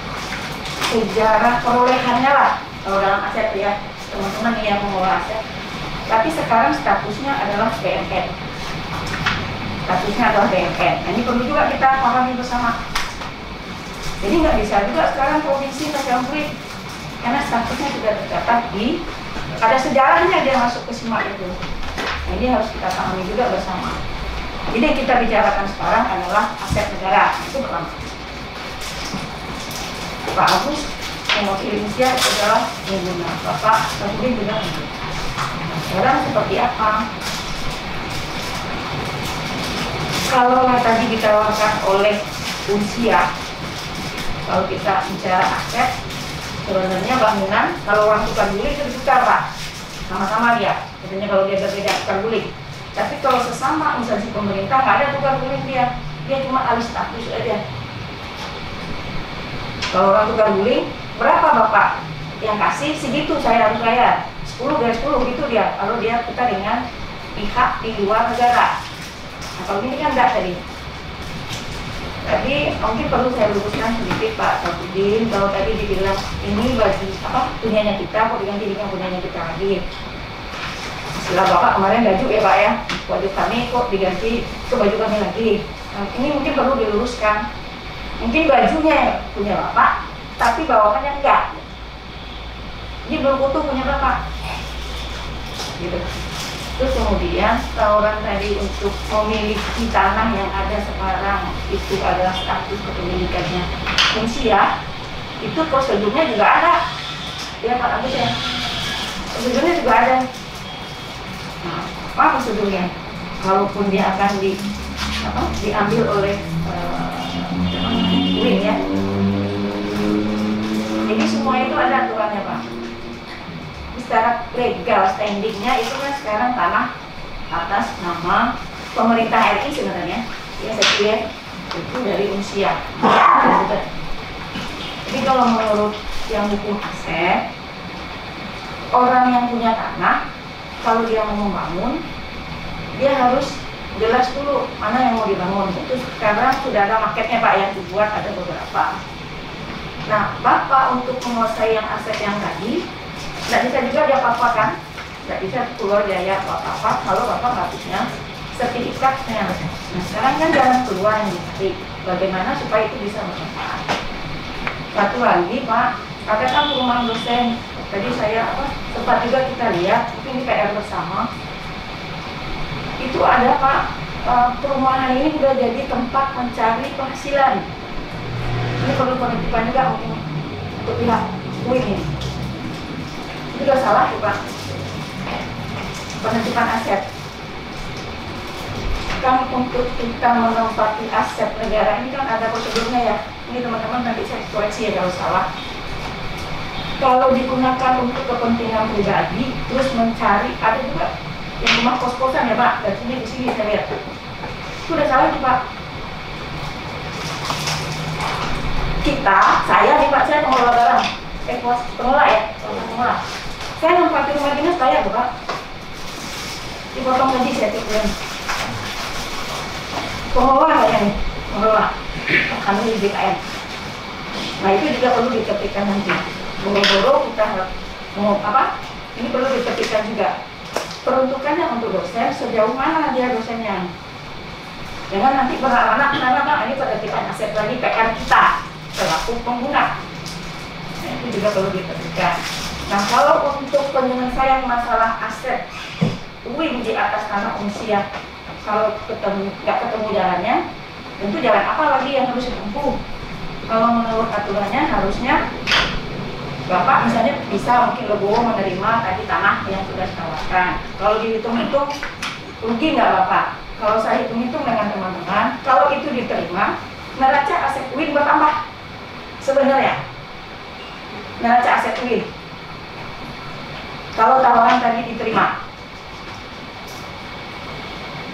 perolehannya lah kalau dalam aset ya teman-teman yang mengelola aset. Tapi sekarang statusnya adalah BNN. Statusnya adalah BNN. Nah, ini perlu juga kita pahami bersama. Jadi nggak bisa juga sekarang provinsi tercampuri karena statusnya sudah tercatat di ada sejarahnya dia masuk ke SIMA itu. Nah, ini harus kita pahami juga bersama. Jadi yang kita bicarakan sekarang adalah aset negara. Itu pertama. Pak Agus mewakili usia itu adalah pengguna. Bapak Safudin juga pengguna. Sekarang seperti apa? Kalau tadi ditawarkan oleh usia, kalau kita bicara aset, sebenarnya bangunan, kalau orang tukar guling itu tukar Pak, sama-sama dia. Sebenarnya kalau dia berbeda tukar guling. Tapi kalau sesama instansi pemerintah nggak ada tukar guling dia cuma alih status aja. Kalau orang tukar guling, berapa Bapak yang kasih segitu saya harus bayar. 10/10 gitu dia, kalau dia kita dengan pihak di luar negara. Nah kalau ini kan enggak tadi. Jadi mungkin perlu saya luruskan sedikit Pak Safudin. Kalau tadi dibilang ini baju apa punyanya kita, kok diganti dengan punyanya kita lagi. Setelah Bapak kemarin baju ya Pak ya, baju kami kok diganti ke baju kami lagi. Nah, ini mungkin perlu diluruskan. Mungkin bajunya punya Bapak, tapi bawahannya enggak. Ini belum utuh punya Bapak. Gitu. Terus kemudian tawaran tadi untuk memiliki tanah yang ada sekarang itu adalah status kepemilikannya usia, itu prosedurnya juga ada ya Pak Agus ya, prosedurnya juga ada. Nah, apa prosedurnya? Kalaupun dia akan diambil oleh UIN ya, jadi semua itu ada aturannya Pak. Secara legal standingnya itu kan sekarang tanah atas nama pemerintah RI sebenarnya ya saya lihat itu dari usia. Jadi kalau menurut yang hukum aset, orang yang punya tanah kalau dia mau membangun dia harus jelas dulu mana yang mau dibangun. Itu sekarang sudah ada maketnya Pak yang dibuat, ada beberapa. Nah Bapak untuk menguasai yang aset yang tadi nggak bisa juga dia apa-apakan, nggak bisa keluar biaya apa-apa kalau Bapak nggak punya sertifikatnya. Nah sekarang kan jalan keluar yang dicari, bagaimana supaya itu bisa bermanfaat. Satu lagi Pak, katakan perumahan dosen, tadi saya sempat juga kita lihat, mungkin ini PR bersama, itu ada Pak, perumahan ini sudah jadi tempat mencari penghasilan. Ini perlu penelitian juga mungkin untuk pihak UIN ini. Itu sudah salah tuh Pak, penentipan aset. Kan untuk kita menempati aset negara ini kan ada prosedurnya ya. Ini teman-teman nanti saya koreksi ya kalau salah. kalau digunakan untuk kepentingan pribadi, terus mencari, ada juga yang rumah kos-kosan ya Pak, dan di sini saya lihat, itu udah salah tuh Pak. Saya nih Pak, saya pengelola barang, pengelola ya, pengelola. Saya nempati rumah dinas saya tuh Pak, dipotong gaji saya tipuin. Pengelola saya nih, pengelola, kami di BKN. Nah itu juga perlu diketikkan nanti. Boro-boro kita mau apa? Ini perlu diketikkan juga. Peruntukannya untuk dosen, sejauh mana dia dosennya? Jangan nanti beranak karena ini penertiban aset lagi PR kita selaku pengguna. Nah itu juga perlu diketikkan. Nah kalau untuk penyelesaian masalah aset UIN di atas tanah usia, kalau nggak ketemu jalannya, tentu jalan apa lagi yang harus ditempuh? Kalau menurut aturannya harusnya Bapak misalnya bisa mungkin legowo menerima tadi tanah yang sudah ditawarkan. Kalau dihitung-hitung rugi nggak Bapak? Kalau saya hitung-hitung dengan teman-teman, kalau itu diterima, neraca aset UIN bertambah. Sebenarnya neraca aset UIN. Kalau tawaran tadi diterima,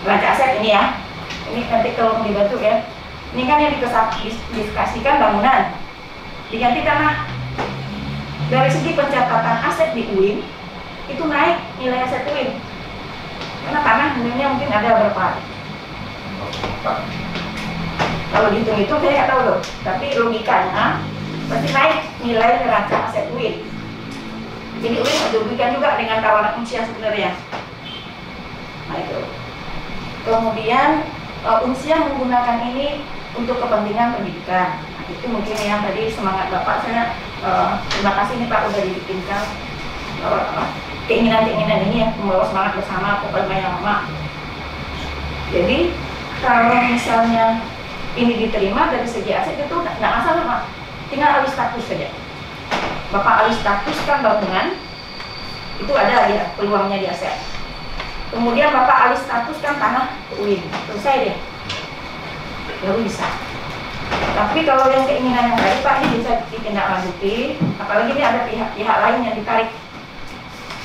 neraca aset ini ya, ini nanti kalau dibantu ya. Ini kan yang dikasihkan bangunan, diganti tanah. Dari segi pencatatan aset di UIN itu naik nilai aset UIN karena tanah nilainya mungkin ada berapa. Kalau dihitung-hitung saya nggak tahu loh, tapi logikanya pasti naik nilai neraca aset UIN. Jadi UIN dirugikan juga dengan tawaran Unsia sebenarnya. Nah itu. Kemudian Unsia menggunakan ini untuk kepentingan pendidikan. Nah, itu mungkin yang tadi semangat Bapak, saya terima kasih nih Pak udah dibikinkan keinginan-keinginan ini ya, membawa semangat bersama pokoknya yang lama. Jadi kalau misalnya ini diterima dari segi aset itu nggak masalah Pak, tinggal alih status saja. Bapak alih status kan bangunan itu ada ya peluangnya di aset. Kemudian Bapak alih status kan tanah UIN, selesai deh, baru bisa. Tapi kalau yang keinginan yang tadi Pak, ini bisa ditindaklanjuti, apalagi ini ada pihak-pihak lain yang ditarik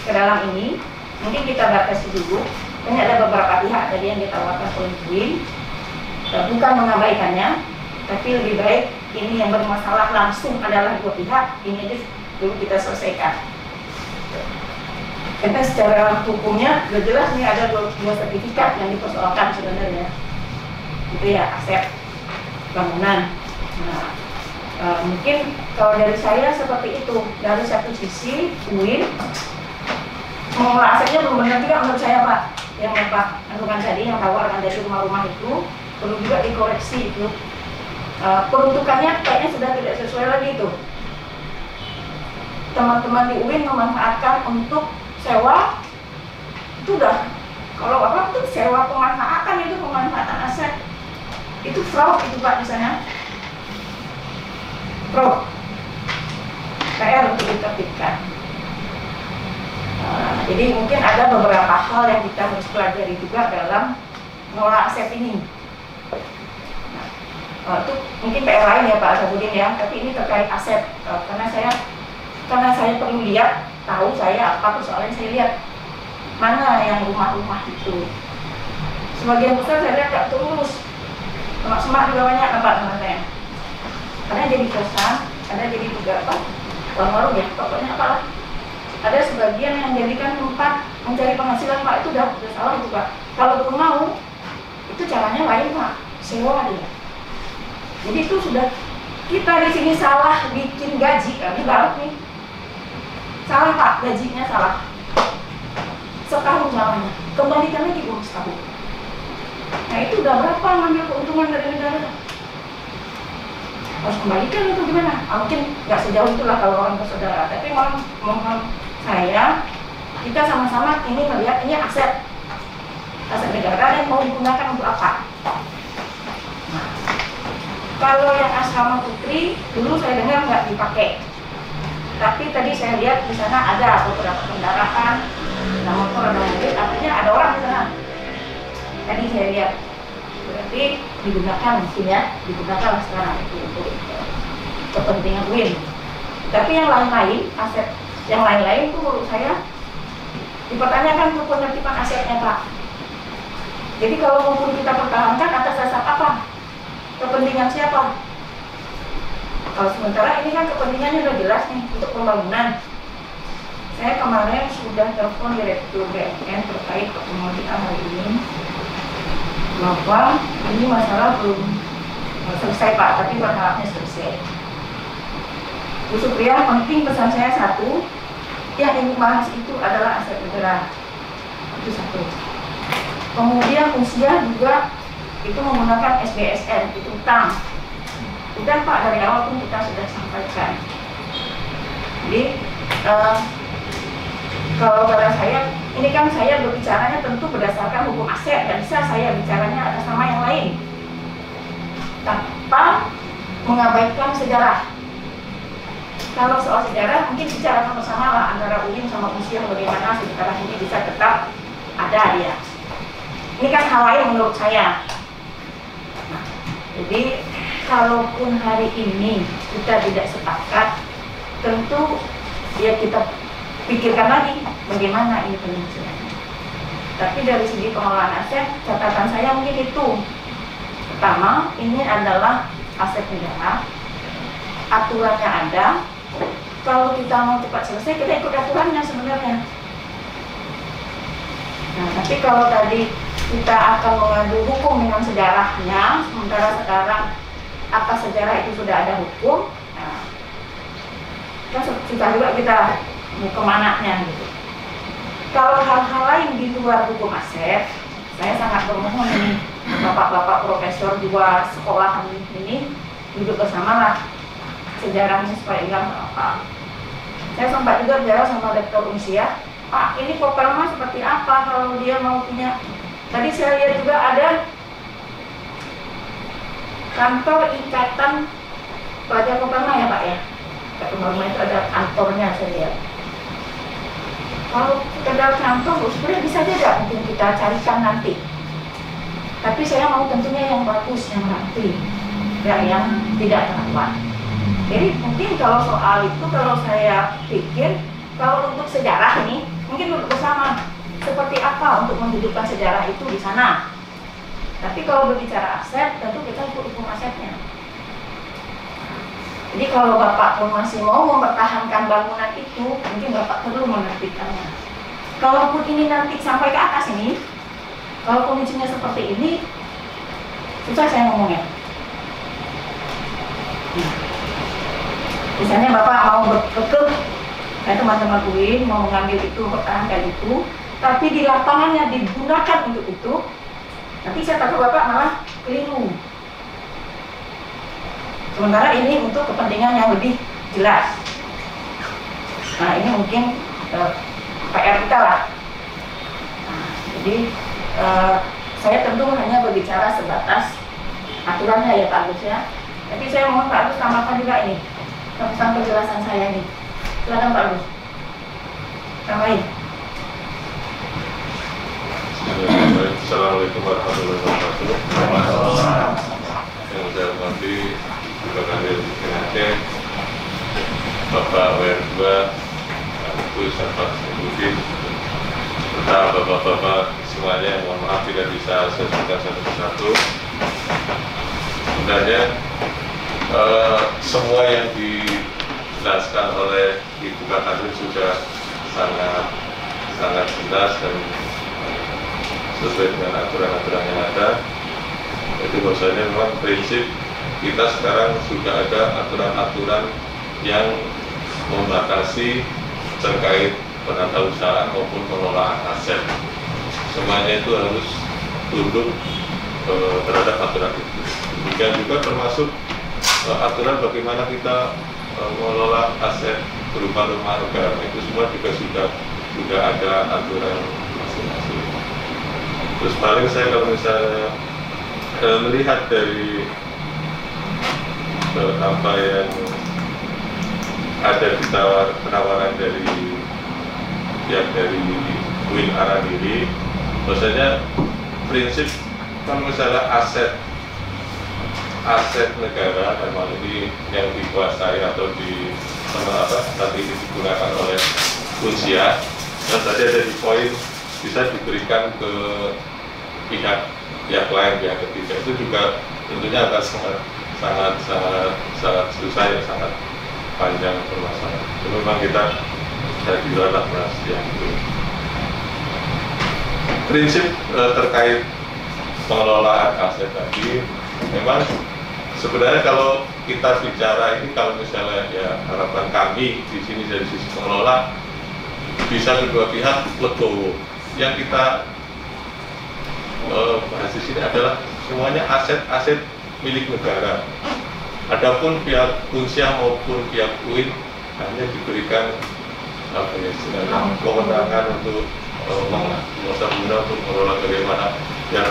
ke dalam ini, mungkin kita batasi dulu. Ini ada beberapa pihak tadi yang ditawarkan oleh UIN, bukan mengabaikannya, tapi lebih baik ini yang bermasalah langsung adalah dua pihak, ini aja dulu kita selesaikan. Karena secara hukumnya sudah jelas nih ada dua sertifikat yang dipersoalkan sebenarnya, itu ya aset bangunan. Nah, mungkin kalau dari saya seperti itu. Dari satu sisi UIN mengelola asetnya belum benar juga menurut saya Pak. Yang Bapak kandungan tadi yang tawarkan dari rumah-rumah itu perlu juga dikoreksi itu. Peruntukannya kayaknya sudah tidak sesuai lagi itu. Teman-teman di UIN memanfaatkan untuk sewa itu udah, kalau Bapak tuh sewa pemanfaatan itu pemanfaatan aset itu fraud itu Pak misalnya, fraud, PR untuk ditertibkan. Jadi mungkin ada beberapa hal yang kita harus pelajari juga dalam mengelola aset ini. Itu mungkin PR lain ya Pak Asabudin ya, tapi ini terkait aset karena saya perlu lihat, tahu saya apa persoalan saya lihat mana yang rumah-rumah itu. Sebagian besar saya lihat nggak tulus, semak-semak juga banyak tempat teman saya. Karena jadi kosan, ada jadi juga apa, warung-warung ya, pokoknya apalah. Ada sebagian yang menjadikan tempat mencari penghasilan Pak, itu udah salah itu Pak. Kalau pun mau, itu caranya lain Pak, sewa dia. Jadi itu sudah kita di sini salah bikin gaji, kami baru nih. Salah Pak, gajinya salah. Setahun lamanya, kembalikan lagi uang setahun. Nah itu udah berapa ngambil keuntungan dari negara? Harus kembalikan itu gimana? Mungkin nggak sejauh itulah kalau orang bersaudara, tapi mohon saya, kita sama-sama ini melihat ini aset negara yang mau digunakan untuk apa. Nah, kalau yang asrama putri dulu saya dengar nggak dipakai, tapi tadi saya lihat di sana ada beberapa kendaraan, ada motor, ada mobil, artinya ada orang di sana. Tadi saya lihat, berarti digunakan mungkin ya, digunakan sekarang itu untuk kepentingan UIN. Tapi yang lain-lain, aset yang lain-lain itu menurut saya dipertanyakan tuh penertiban asetnya Pak. Jadi kalau maupun kita pertahankan atas dasar apa? Kepentingan siapa? Kalau sementara ini kan kepentingannya udah jelas nih untuk pembangunan. Saya kemarin sudah telepon Direktur BNN terkait pembangunan hari ini bahwa ini masalah belum selesai Pak, tapi berharapnya selesai. Bu Supriya, penting pesan saya satu, yang ingin bahas itu adalah aset negara. Itu satu. Kemudian usia juga itu menggunakan SBSN, itu utang. Udah Pak, dari awal pun kita sudah sampaikan. Jadi kalau pada saya, ini kan saya berbicaranya tentu berdasarkan hukum aset, dan bisa saya bicaranya atas nama yang lain tanpa mengabaikan sejarah. Kalau soal sejarah mungkin bicara sama-sama lah antara UIN sama usia bagaimana sejarah ini bisa tetap ada dia. Ini kan hal lain menurut saya. Nah, jadi kalaupun hari ini kita tidak sepakat, tentu ya kita pikirkan lagi bagaimana ini penyelesaiannya. Tapi dari segi pengelolaan aset, catatan saya mungkin itu. Pertama, ini adalah aset negara, aturannya ada. Kalau kita mau cepat selesai, kita ikut aturannya sebenarnya. Nah, tapi kalau tadi kita akan mengadu hukum dengan sejarahnya, sementara sekarang atas sejarah itu sudah ada hukum, nah, kan susah juga kita mau kemananya gitu. Kalau hal-hal lain di luar hukum aset, saya sangat bermohon ini bapak-bapak profesor dua sekolahan ini duduk bersama lah sejarahnya supaya ingat apa. Saya sempat juga bicara sama Rektor Unsia, Pak, ini Kopelma seperti apa kalau dia mau punya. Tadi saya lihat juga ada kantor ikatan pelajar Kopelma ya Pak ya. Kopelma itu ada kantornya saya lihat. Kalau sekedar kantor, sebenarnya bisa saja mungkin kita carikan nanti. Tapi saya mau tentunya yang bagus, yang rapi, yang tidak terlalu. Jadi mungkin kalau soal itu, kalau saya pikir, kalau untuk sejarah ini, mungkin duduk bersama seperti apa untuk menghidupkan sejarah itu di sana. Tapi kalau berbicara aset, tentu kita ikut hukum asetnya. Jadi kalau Bapak pun masih mau mempertahankan bangunan itu, mungkin Bapak perlu menerbitkannya. Kalaupun ini nanti sampai ke atas ini, kalau kondisinya seperti ini, susah saya ngomongnya. Misalnya Bapak mau berkekeh, kayak teman-teman UIN mau mengambil itu, mempertahankan itu, tapi di lapangannya digunakan untuk itu, nanti saya takut Bapak malah keliru. Sementara ini untuk kepentingan yang lebih jelas. Nah, ini mungkin PR kita lah. Nah, jadi saya tentu hanya berbicara sebatas aturannya ya Pak Agus ya. Tapi saya mohon Pak Agus tambahkan juga ini tentang penjelasan saya ini. Silakan Pak Agus. Tambahin. Assalamualaikum warahmatullahi wabarakatuh. Yang saya hormati Bapak Kandir Aceh, Bapak WR2, Ibu Sarfat Ibu, serta bapak-bapak semuanya. Mohon maaf tidak bisa saya sebutkan satu persatu. Sebenarnya semua yang dijelaskan oleh Ibu Kandir sudah sangat jelas dan sesuai dengan aturan-aturan yang ada. Itu bahwasanya memang prinsip kita sekarang sudah ada aturan-aturan yang membatasi terkait penatausahaan maupun pengelolaan aset. Semuanya itu harus tunduk terhadap aturan itu. Demikian juga termasuk aturan bagaimana kita mengelola aset berupa rumah negara, itu semua juga sudah ada aturan masing-masing. Terus paling saya kalau misalnya melihat dari apa yang ada di penawaran dari pihak dari UIN Aradiri, bahwasanya prinsip kalau misalnya aset negara dan hal ini yang dikuasai atau nanti digunakan oleh Unsia, dan tadi ada di poin bisa diberikan ke pihak lain, pihak ketiga. Itu juga tentunya akan sangat susah ya, sangat panjang permasalahan. Itu memang kita di luar rahasia itu. Prinsip terkait pengelolaan aset tadi, memang sebenarnya kalau kita bicara ini, kalau misalnya ya harapan kami di sini dari sisi pengelola bisa kedua pihak legowo. Yang kita bahas di sini adalah semuanya aset-aset milik negara. Adapun pihak Unsia maupun pihak UIN hanya diberikan kewenangan untuk masa guna untuk mengelola bagaimana yang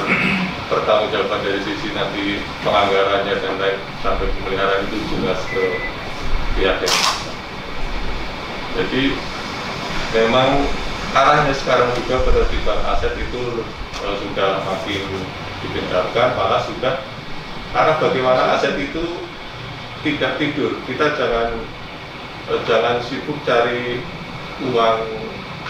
pertanggungjawaban dari sisi nanti penganggarannya dan lain sampai pemeliharaan itu jelas ke pihak yang. Jadi memang arahnya sekarang juga penertiban aset itu sudah makin digencarkan, malah sudah arah bagaimana aset itu tidak tidur. Kita jangan sibuk cari uang,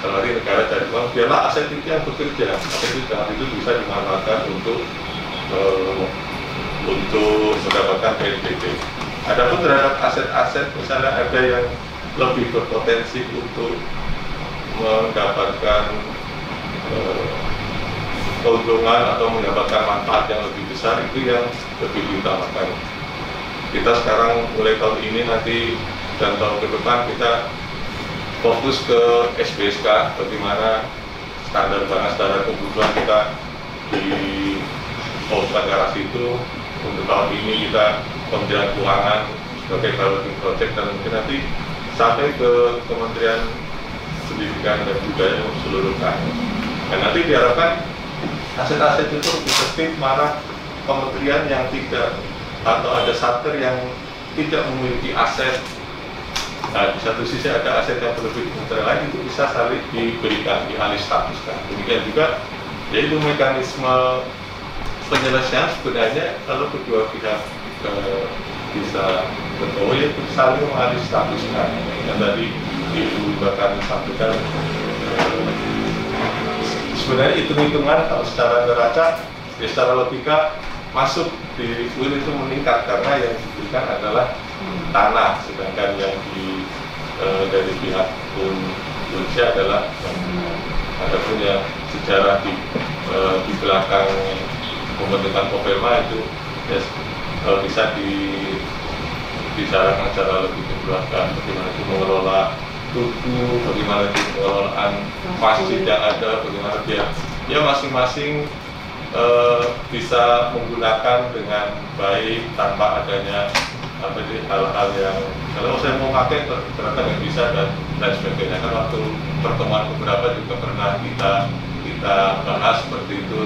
dari negara cari uang, biarlah aset itu yang bekerja. Aset itu bisa dimanfaatkan untuk mendapatkan PNBP. Adapun terhadap aset-aset, misalnya ada yang lebih berpotensi untuk mendapatkan keuntungan atau mendapatkan manfaat yang lebih besar, itu yang lebih diutamakan. Kita sekarang mulai tahun ini nanti dan tahun ke depan kita fokus ke SBSK, bagaimana standar barang standar kebutuhan kita di Polsek Garasi itu. Untuk tahun ini kita Kementerian Keuangan sebagai piloting project, dan mungkin nanti sampai ke Kementerian Pendidikan dan Budaya seluruh kampus. Dan nanti diharapkan aset-aset itu efektif, mana kementerian yang tidak atau ada satker yang tidak memiliki aset. Nah, di satu sisi ada aset yang berlebih di kementerian lain, itu bisa saling diberikan, dialih statuskan. Demikian juga, yaitu mekanisme penyelesaian sebenarnya kalau kedua pihak bisa bertemu, yaitu saling mengalih statuskan. Yang tadi Ibu bahkan sampaikan, sebenarnya hitung-hitungan kalau secara neraca, ya secara logika masuk di UIN itu meningkat karena yang diberikan adalah tanah, sedangkan yang dari pihak Unsia adalah ada punya sejarah di belakang pembentukan Popelma itu ya, bisa dibicarakan secara lebih ke belakang, bagaimana itu mengelola tugu, bagaimana itu pengelolaan masjid yang ada, bagaimana dia masing-masing bisa menggunakan dengan baik tanpa adanya hal-hal yang kalau saya mau pakai ternyata nggak bisa dan lain sebagainya. Kan waktu pertemuan beberapa juga pernah kita bahas seperti itu,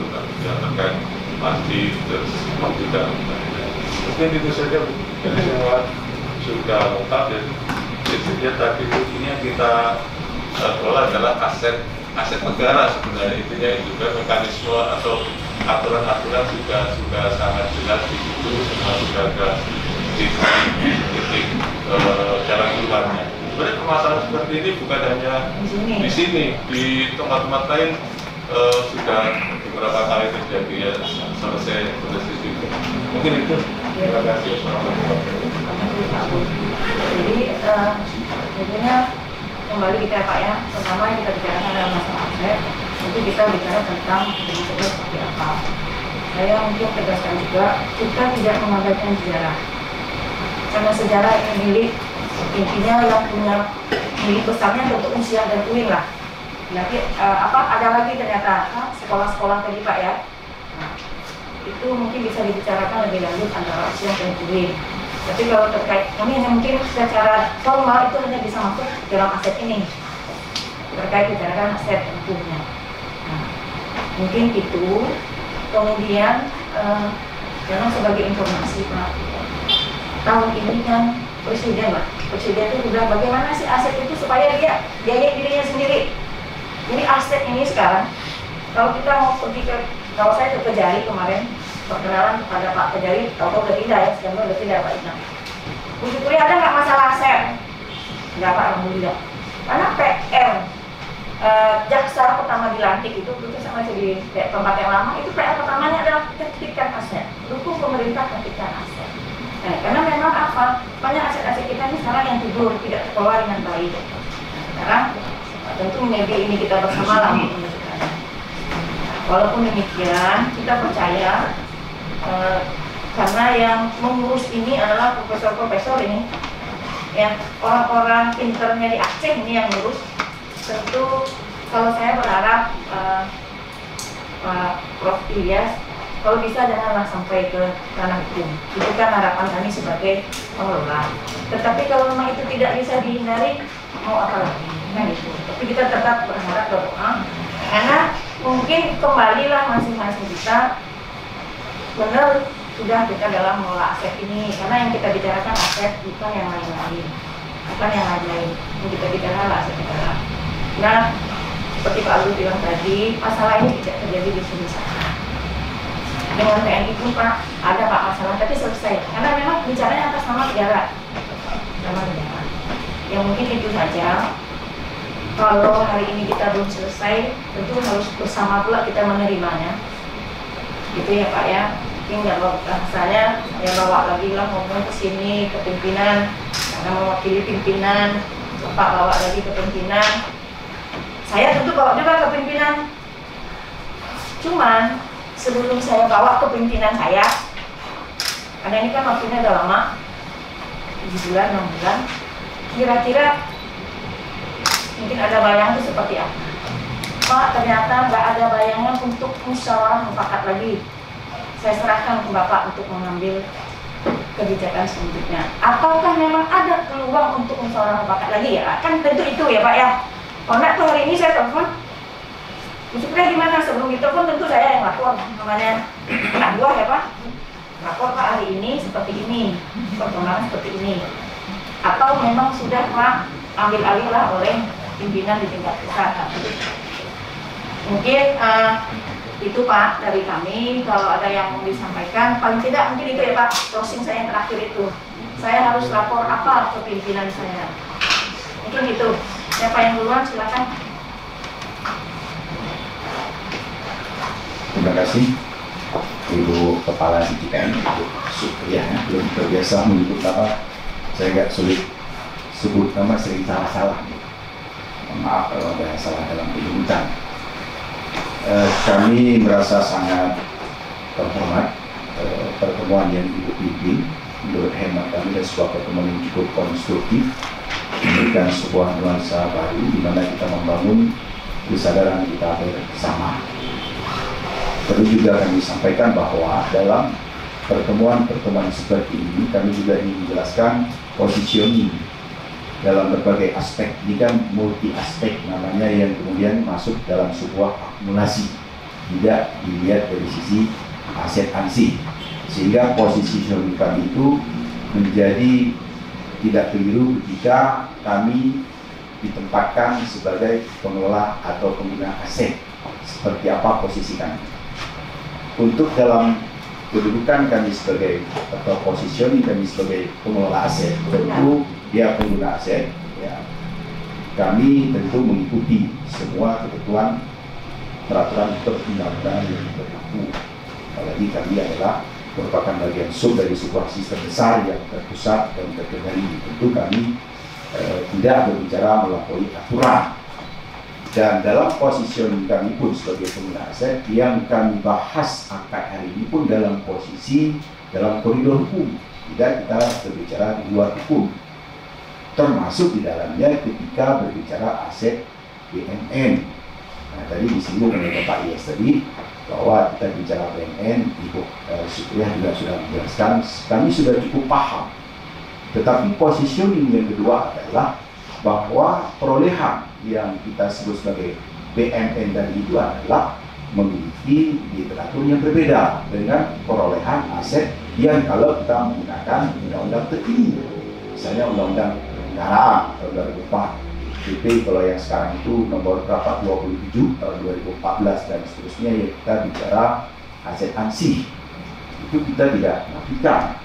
yang terkait masjid terus juga. Mungkin itu saja, jadi semua sudah lengkap. Jadi prinsipnya tadi ini yang kita kelola adalah aset negara sebenarnya. Intinya juga mekanisme atau aturan-aturan sudah sangat jelas di situ, semua sudah ada titik jalan keluarnya. Sebenarnya permasalahan seperti ini bukan hanya di sini, di tempat-tempat lain sudah beberapa kali terjadi ya, selesai itu. Mungkin itu. Terima kasih. Jadi tentunya kembali kita Pak ya, pertama yang kita bicarakan adalah masalah aset. Nanti kita bicara tentang bentuknya seperti apa. Saya mungkin tegaskan juga, kita tidak mengabaikan sejarah. Karena sejarah ini milik, intinya yang punya milik besarnya untuk Unsia dan UIN lah. Nanti ada lagi ternyata sekolah-sekolah tadi Pak ya. Nah, itu mungkin bisa dibicarakan lebih lanjut antara Unsia dan UIN. Tapi kalau terkait kami hanya mungkin secara formal itu hanya bisa masuk dalam aset ini, terkait bicarakan aset tentunya. Nah, mungkin itu. Kemudian jangan sebagai informasi Pak, tahun ini kan presiden itu sudah bagaimana sih aset itu supaya dia biaya dirinya sendiri. Jadi aset ini sekarang kalau kita mau pergi ke, kalau saya ke Kejari kemarin perkenalan kepada Pak Kejari, tahu udah tidak ya, sekarang udah tidak Pak Inang. Bukit ada nggak masalah aset? dapat alhamdulillah. Karena PR jaksa pertama dilantik itu sama jadi tempat yang lama itu PR pertamanya adalah tertibkan aset, dukung pemerintah tertibkan aset. Karena memang apa, banyak aset-aset kita ini sekarang yang tidur tidak terkelola dengan baik. Sekarang tentu maybe ini kita bersama lah menentukan. Walaupun demikian kita percaya karena yang mengurus ini adalah profesor-profesor ini, ya orang-orang pinternya di Aceh ini yang ngurus. Tentu kalau saya berharap Pak Prof. Ilyas kalau bisa janganlah sampai ke ranah hukum. Itu kan harapan kami sebagai pengelola. Tetapi kalau memang itu tidak bisa dihindari, mau apa lagi? Kan itu. Tapi kita tetap berharap berdoa karena mungkin kembalilah masing-masing kita benar sudah kita dalam mengelola aset ini, karena yang kita bicarakan aset bukan yang lain-lain, yang kita bicarakan aset negara. Nah, seperti Pak Agus bilang tadi, masalah ini tidak terjadi di sini saja. Dengan TNI pun Pak, ada Pak masalah, tapi selesai. Karena memang bicaranya atas nama negara. Yang mungkin itu saja. Kalau hari ini kita belum selesai, tentu harus bersama pula kita menerimanya. Gitu ya Pak ya. Mungkin nggak bawa saya bawa lagi lah ngomong ke sini ke pimpinan, karena mewakili pimpinan. Pak bawa lagi ke pimpinan. Saya tentu bawa juga ke pimpinan. Cuman sebelum saya bawa ke pimpinan saya, karena ini kan waktunya udah lama, 7 bulan, 6 bulan, kira-kira mungkin ada bayangan itu seperti apa. Pak, ternyata nggak ada bayangan untuk musyawarah mufakat lagi. Saya serahkan ke Bapak untuk mengambil kebijakan selanjutnya. Apakah memang ada peluang untuk musyawarah mufakat lagi ya? Kan tentu itu ya Pak ya. Kalau enggak tuh hari ini saya telepon, maksudnya gimana? Sebelum ditelepon tentu saya yang lapor, namanya anak buah ya Pak. Lapor Pak hari ini seperti ini, perkembangan seperti ini. Atau memang sudah Pak ambil alih lah oleh pimpinan di tingkat pusat. Mungkin itu Pak dari kami. Kalau ada yang mau disampaikan, paling tidak mungkin itu ya Pak, closing saya yang terakhir itu. Saya harus lapor apa ke pimpinan saya. Mungkin itu. Siapa yang duluan silakan. Terima kasih Ibu Kepala DPM, Ibu Supriyah, belum terbiasa menyebut apa, saya agak sulit sebut nama, sering salah-salah. Maaf kalau ada salah dalam penyebutan. Kami merasa sangat terhormat pertemuan yang Ibu pimpin. Menurut hemat kami adalah sebuah pertemuan yang cukup konstruktif, memberikan sebuah nuansa baru di mana kita membangun kesadaran kita bersama. Perlu juga kami sampaikan bahwa dalam pertemuan-pertemuan seperti ini kami juga ingin menjelaskan positioning dalam berbagai aspek. Ini kan multi aspek namanya yang kemudian masuk dalam sebuah akumulasi, tidak dilihat dari sisi aset ansih, sehingga positioning kami itu menjadi tidak keliru ketika kami ditempatkan sebagai pengelola atau pengguna aset. Seperti apa posisi kami? Untuk dalam kedudukan kami sebagai atau positioning kami sebagai pengelola aset, tentu dia pengguna aset, ya, kami tentu mengikuti semua ketentuan peraturan perundang-undangan yang berlaku. Apalagi kami adalah merupakan bagian sub dari sebuah sistem besar yang terpusat dan terkendali. Tentu kami tidak berbicara melampaui aturan. Dan dalam posisi kami pun sebagai pengguna aset yang kami bahas angkat hari ini pun dalam posisi dalam koridor hukum. Tidak kita berbicara di luar hukum. Termasuk di dalamnya ketika berbicara aset BUMN. Nah, tadi disinggung oleh Bapak Ilyas tadi bahwa kita bicara BUMN, Ibu Supriyah juga sudah menjelaskan, kami sudah cukup paham. Tetapi positioning yang kedua adalah bahwa perolehan yang kita sebut sebagai BUMN dan itu adalah memiliki literatur yang berbeda dengan perolehan aset yang kalau kita menggunakan undang-undang terkini, misalnya undang-undang kendaraan tahun 2004. PP kalau yang sekarang itu nomor berapa 27 tahun 2014 dan seterusnya, ya kita bicara aset ansih. Itu kita tidak nafikan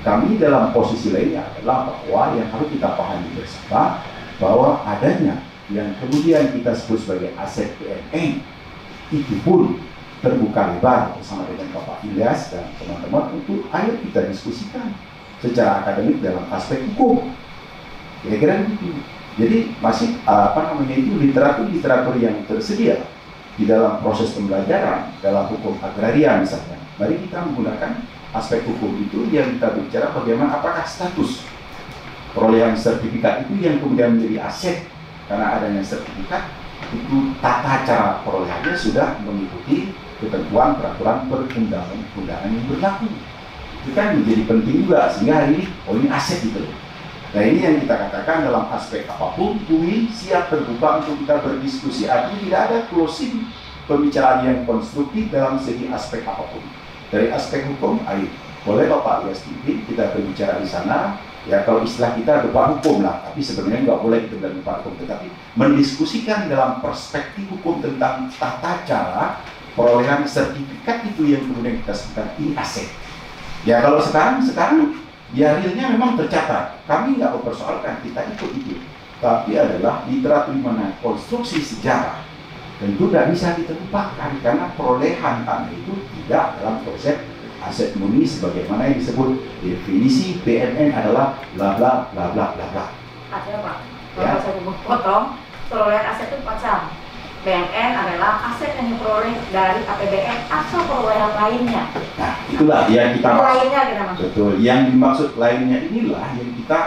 kami dalam posisi lainnya adalah bahwa yang harus kita pahami bersama bahwa adanya yang kemudian kita sebut sebagai aset BNN itu pun terbuka lebar bersama dengan Bapak Ilyas dan teman-teman untuk ayo kita diskusikan secara akademik dalam aspek hukum. Kira-kira begitu. Jadi masih itu literatur yang tersedia di dalam proses pembelajaran dalam hukum agraria misalnya. Mari kita menggunakan aspek hukum itu yang kita bicara bagaimana apakah status perolehan sertifikat itu yang kemudian menjadi aset karena adanya sertifikat itu tata cara perolehannya sudah mengikuti ketentuan peraturan perundang-undangan yang berlaku. Itu kan menjadi penting juga sehingga hari ini ini aset gitu. Nah ini yang kita katakan dalam aspek apapun UI siap terbuka untuk kita berdiskusi. Artinya tidak ada closing pembicaraan yang konstruktif dalam segi aspek apapun. Dari aspek hukum, ayo boleh Bapak Ilyas pimpin kita berbicara di sana. Ya kalau istilah kita beban hukum lah, tapi sebenarnya nggak boleh kita bilang beban hukum, tetapi mendiskusikan dalam perspektif hukum tentang tata cara perolehan sertifikat itu yang kemudian kita sebutkan ini aset. Ya kalau sekarang ya realnya memang tercatat. Kami nggak mempersoalkan, kita ikut itu. Tapi adalah literatur mana konstruksi sejarah tentu tidak bisa kita lupakan karena perolehan tanah itu tidak dalam konsep aset murni sebagaimana yang disebut definisi BNN adalah bla bla bla bla bla bla. Ada Pak, Ya. kalau saya potong, perolehan aset itu macam BNN adalah aset yang diperoleh dari APBN atau perolehan lainnya. Nah itulah yang kita Lainnya kita maksud. betul. Yang dimaksud lainnya inilah yang kita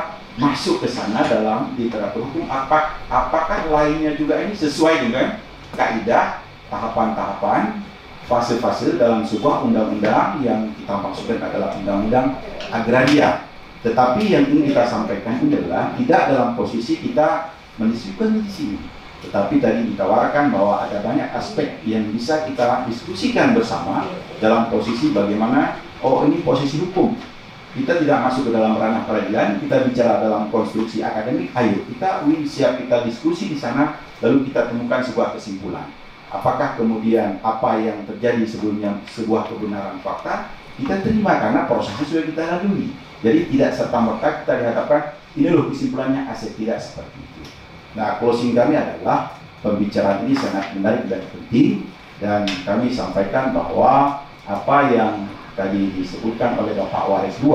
masuk ke sana dalam literatur hukum. Apakah lainnya juga ini sesuai dengan kaidah tahapan-tahapan fase-fase dalam sebuah undang-undang yang kita maksudkan adalah undang-undang agraria. Tetapi yang ingin kita sampaikan adalah tidak dalam posisi kita mendiskusikan di sini. Tetapi tadi ditawarkan bahwa ada banyak aspek yang bisa kita diskusikan bersama dalam posisi bagaimana, ini posisi hukum. Kita tidak masuk ke dalam ranah peradilan, kita bicara dalam konstruksi akademik, ayo kita siap kita diskusi di sana, lalu kita temukan sebuah kesimpulan. Apakah kemudian apa yang terjadi sebelumnya sebuah kebenaran fakta, kita terima karena prosesnya sudah kita lalui. Jadi tidak serta-merta kita dihadapkan, ini loh kesimpulannya aset, tidak seperti itu. Nah, closing kami adalah pembicaraan ini sangat menarik dan penting, dan kami sampaikan bahwa apa yang tadi disebutkan oleh Bapak Waris II,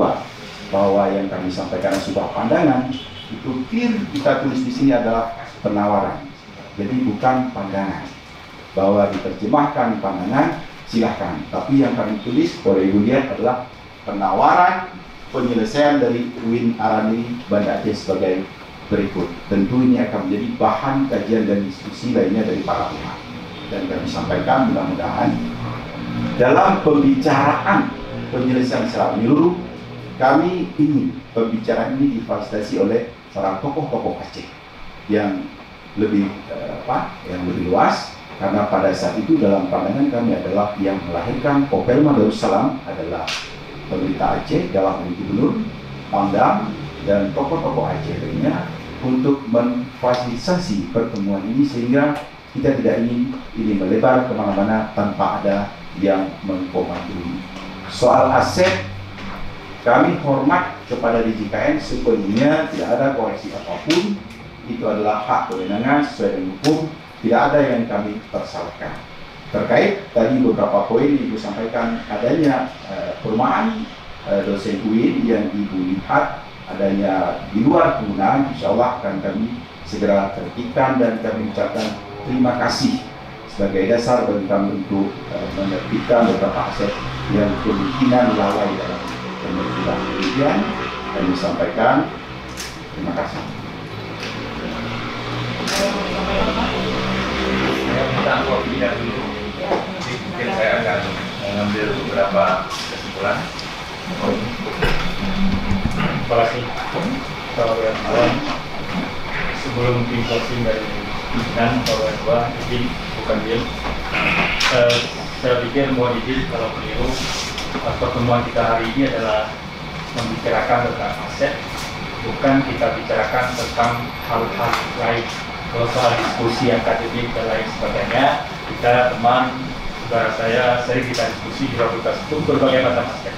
bahwa yang kami sampaikan sebuah pandangan itu clear kita tulis di sini adalah penawaran, jadi bukan pandangan. Bahwa diterjemahkan pandangan silahkan, tapi yang kami tulis boleh Ibu lihat adalah penawaran penyelesaian dari Win Arani Banda Aceh sebagai berikut. Tentu ini akan menjadi bahan kajian dan diskusi lainnya dari para pihak, dan kami sampaikan mudah-mudahan dalam pembicaraan penyelesaian secara menyeluruh kami ingin pembicaraan ini difasilitasi oleh para tokoh-tokoh Aceh yang lebih yang lebih luas. Karena pada saat itu dalam pandangan kami adalah yang melahirkan Kopelma Darussalam adalah pemerintah Aceh dalam hal Gubernur, Pangdam, dan tokoh-tokoh Aceh lainnya untuk memfasilitasi pertemuan ini sehingga kita tidak ingin ini melebar kemana-mana tanpa ada yang mengkomandoi. Soal aset, kami hormat kepada DJKN sepenuhnya, tidak ada koreksi apapun, itu adalah hak kewenangan sesuai dengan hukum. Tidak ada yang kami persalahkan. Terkait tadi beberapa poin Ibu sampaikan adanya perumahan dosen UIN yang Ibu lihat adanya di luar penggunaan, insya Allah akan kami segera tertibkan dan kami ucapkan terima kasih sebagai dasar bagi kami untuk menerbitkan beberapa aset yang kemungkinan lalai dalam penerbitan. Demikian kami sampaikan terima kasih. Saya minta kopi dulu. Nanti mungkin saya akan mengambil beberapa kesimpulan. Terima kasih. Kawan-kawan, sebelum tim closing dari pimpinan kawan-kawan, izin bukan deal. Saya pikir mohon izin kalau keliru. Pertemuan kita hari ini adalah membicarakan tentang aset, bukan kita bicarakan tentang hal-hal lain. Kalau soal diskusi akademik dan lain sebagainya, kita teman saudara saya sering kita diskusi juga kita sebut berbagai macam aspek.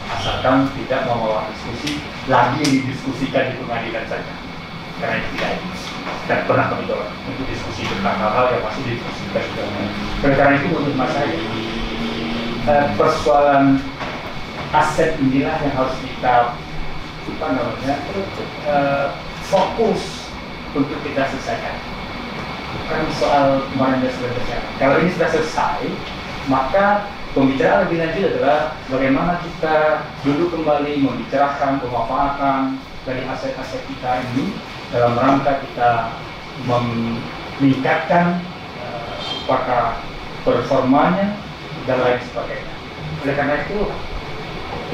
asalkan tidak membawa diskusi lagi yang didiskusikan di pengadilan saja, karena itu tidak pernah kami tolak untuk diskusi tentang hal-hal yang masih didiskusikan di dalam. Karena itu menurut mas saya persoalan aset inilah yang harus kita fokus untuk kita selesaikan. Bukan soal kemarin sudah selesai. Kalau ini sudah selesai, maka pembicaraan lebih lanjut adalah bagaimana kita duduk kembali membicarakan pemanfaatan dari aset-aset kita ini dalam rangka kita meningkatkan apakah performanya dan lain sebagainya. Oleh karena itu,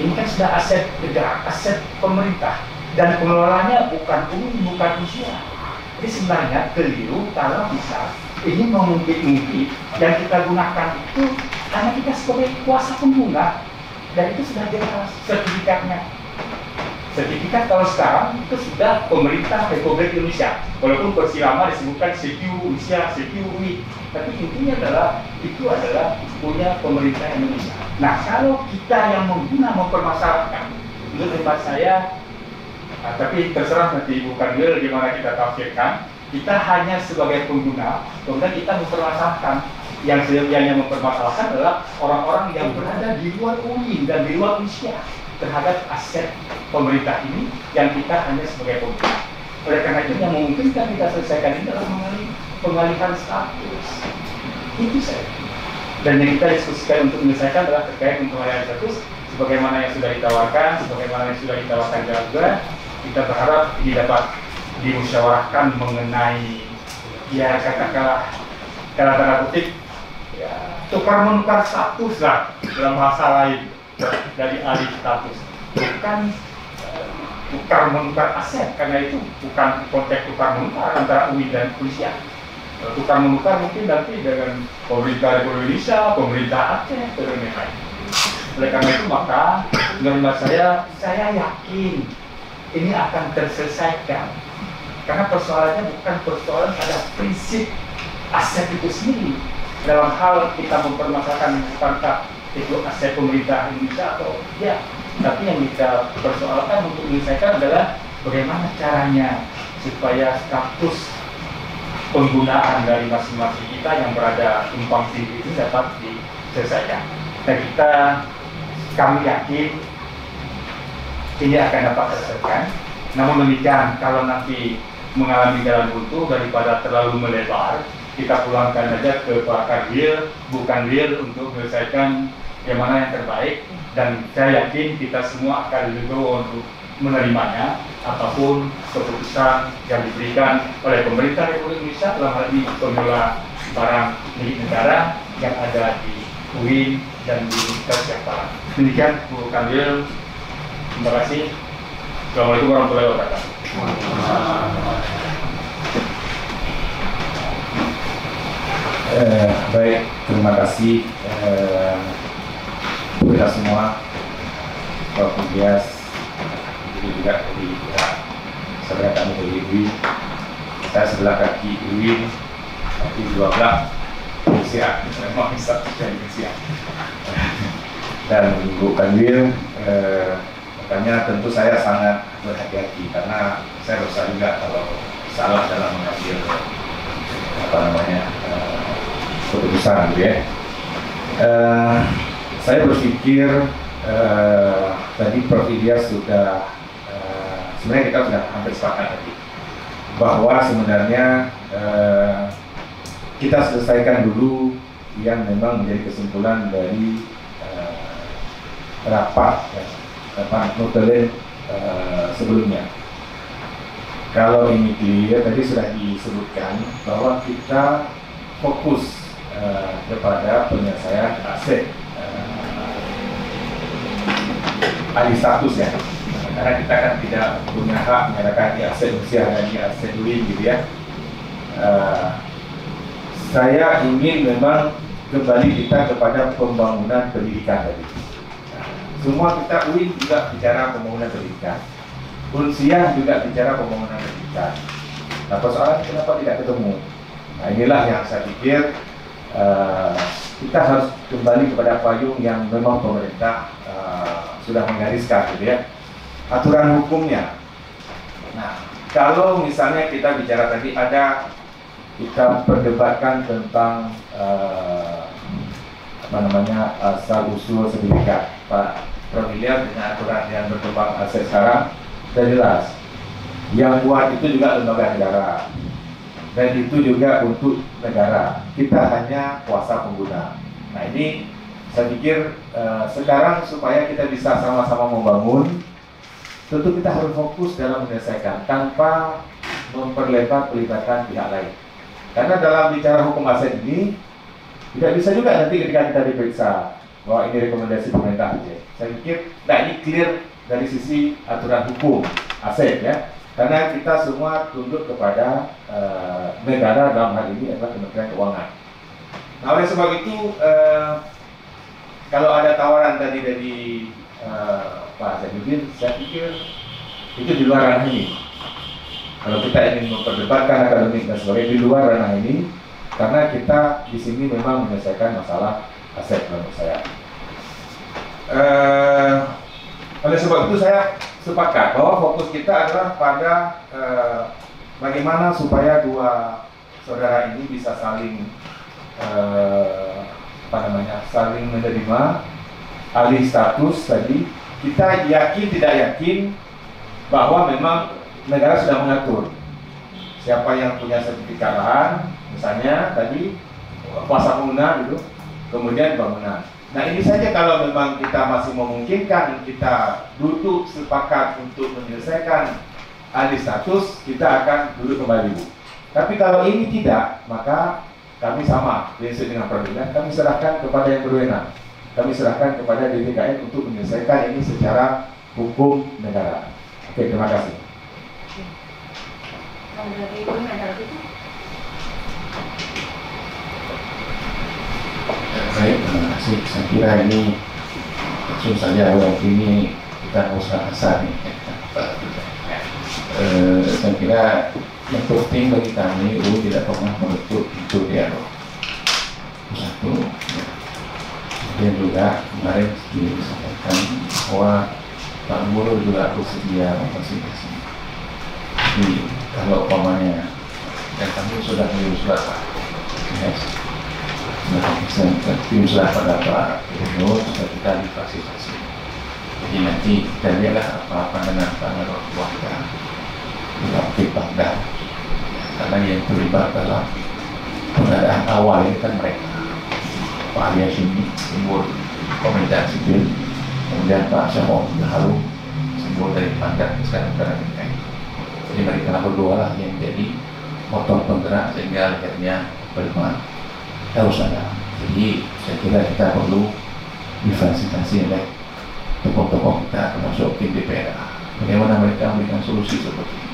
ini kan sudah aset negara, aset pemerintah, dan pengelolanya bukan umum, bukan usia. Jadi sebenarnya keliru kalau bisa ini mengungkit-ungkit yang kita gunakan itu hanya kita sebagai kuasa pengguna, dan itu sudah jelas sertifikatnya. Sertifikat kalau sekarang itu sudah pemerintah Republik Indonesia, walaupun persilama disebutkan CQ Rusia, CQ UI, tapi intinya adalah itu adalah punya pemerintah Indonesia. Nah, kalau kita yang mengguna mempermasalahkan, menurut hemat saya, tapi terserah nanti bukan bagaimana kita tafsirkan, kita hanya sebagai pengguna, kemudian kita mempermasalahkan. Yang mempermasalahkan adalah orang-orang yang berada di luar UI dan di luar Indonesia terhadap aset pemerintah ini yang kita hanya sebagai pengguna. Oleh karena itu yang memungkinkan kita selesaikan ini adalah pengalihan status. Itu saja. Dan yang kita diskusikan untuk menyelesaikan adalah terkait untuk pengalihan status sebagaimana yang sudah ditawarkan, sebagaimana yang sudah ditawarkan juga. Kita berharap ini dapat dimusyawarahkan mengenai ya katakanlah dalam tanda kutip ya, tukar menukar status lah dalam bahasa lain dari alih status, bukan tukar menukar aset, karena itu bukan konteks tukar menukar antara UI dan kepolisian. Tukar menukar mungkin nanti dengan pemerintah Republik Indonesia, pemerintah Aceh, dan lain-lain. Oleh karena itu maka menurut saya yakin ini akan terselesaikan, karena persoalannya bukan persoalan pada prinsip aset itu sendiri. Dalam hal kita mempermasalahkan bukankah itu aset pemerintah Indonesia atau ya, tapi yang kita persoalkan untuk menyelesaikan adalah bagaimana caranya supaya status penggunaan dari masing-masing kita yang berada tumpang tindih ini dapat diselesaikan. Dan kami yakin ini akan dapat terselesaikan. Namun demikian, kalau nanti mengalami jalan buntu daripada terlalu melebar, kita pulangkan saja ke pakar real, bukan real untuk menyelesaikan yang mana yang terbaik. Dan saya yakin kita semua akan legowo untuk menerimanya apapun keputusan yang diberikan oleh pemerintah Republik Indonesia dalam hal ini pengelola barang milik negara yang ada di UIN dan di Universitas Jakarta. Demikian Bu Kanwil. Terima kasih. Assalamualaikum warahmatullahi wabarakatuh. Baik, terima kasih kita semua, Prof. Dias, juga di saudara kami dari UIN. Saya sebelah kaki UIN, tapi dua belah Indonesia, memang bisa Indonesia. Dan Bu Kanwil, makanya tentu saya sangat berhati-hati karena saya dosa juga kalau salah dalam mengambil keputusan, gitu ya. Saya berpikir tadi Prof. Dias sudah sebenarnya kita sudah hampir sepakat tadi bahwa sebenarnya kita selesaikan dulu yang memang menjadi kesimpulan dari rapat notelen sebelumnya. Kalau ini clear, tadi sudah disebutkan bahwa kita fokus kepada penyelesaian aset alih status ya, karena kita kan tidak punya hak menyerahkan di aset usia dan di aset UIN, gitu ya. Saya ingin memang kembali kita kepada pembangunan pendidikan tadi. Semua kita UIN juga bicara pembangunan pendidikan, Unsiah juga bicara pembangunan pendidikan. Nah, persoalan kenapa tidak ketemu? Nah, inilah yang saya pikir kita harus kembali kepada payung yang memang pemerintah sudah menggariskan gitu ya. Aturan hukumnya. Nah, kalau misalnya kita bicara tadi kita perdebatkan tentang asal usul sertifikat. Pak Profiliar dengan aturan yang berkembang aset sekarang sudah jelas. Yang buat itu juga lembaga negara, dan itu juga untuk negara. Kita hanya kuasa pengguna. Nah ini saya pikir sekarang supaya kita bisa sama-sama membangun, tentu kita harus fokus dalam menyelesaikan tanpa memperlebar pelibatan pihak lain. Karena dalam bicara hukum aset ini tidak bisa juga nanti ketika kita diperiksa bahwa ini rekomendasi pemerintah aja. Saya pikir, ini clear dari sisi aturan hukum aset ya. Karena kita semua tunduk kepada negara, dalam hal ini adalah Kementerian Keuangan. Nah oleh sebab itu, kalau ada tawaran tadi dari Pak Zainuddin, saya pikir itu di luar ranah ini. Kalau kita ingin memperdebatkan akademik dan sebagainya di luar ranah ini, karena kita di sini memang menyelesaikan masalah aset menurut saya. Oleh sebab itu saya sepakat bahwa fokus kita adalah pada bagaimana supaya dua saudara ini bisa saling saling menerima alih status tadi. Kita yakin tidak yakin bahwa memang negara sudah mengatur siapa yang punya sertifikat lahan, misalnya tadi kuasa pengguna gitu, kemudian bangunan. Nah ini saja kalau memang kita masih memungkinkan kita duduk sepakat untuk menyelesaikan alih status, kita akan duduk kembali Bu. Tapi kalau ini tidak, maka kami sama prinsip dengan peradilan, kami serahkan kepada yang berwenang. Kami serahkan kepada DPKN untuk menyelesaikan ini secara hukum negara. Oke, terima kasih. Baik, terima kasih. Saya kira ini langsung saja ini kita usah asal nih. Saya kira yang penting bagi kami tidak pernah menutup itu dialog. Satu, dan juga kemarin disampaikan bahwa Pak Gubernur juga bersedia memfasilitasi. Jadi kalau umpamanya dan kami sudah mengirim surat Pak, tim sudah pada Pak Gubernur sudah kita difasilitasi. Jadi nanti kita lihatlah apa dengan panel orang kita di Pangdam, karena yang terlibat dalam pengadaan awal ini kan mereka Pak Alias ini simbol komunitas sipil, kemudian Pak Syamong Harum simbol dari Pangdam sekarang karena DKI. Jadi mereka berdua lah yang jadi motor penggerak sehingga akhirnya berkembang harus ada. Jadi saya kira kita perlu difasilitasi oleh tokoh-tokoh kita termasuk tim DPR. Bagaimana mereka memberikan solusi seperti ini?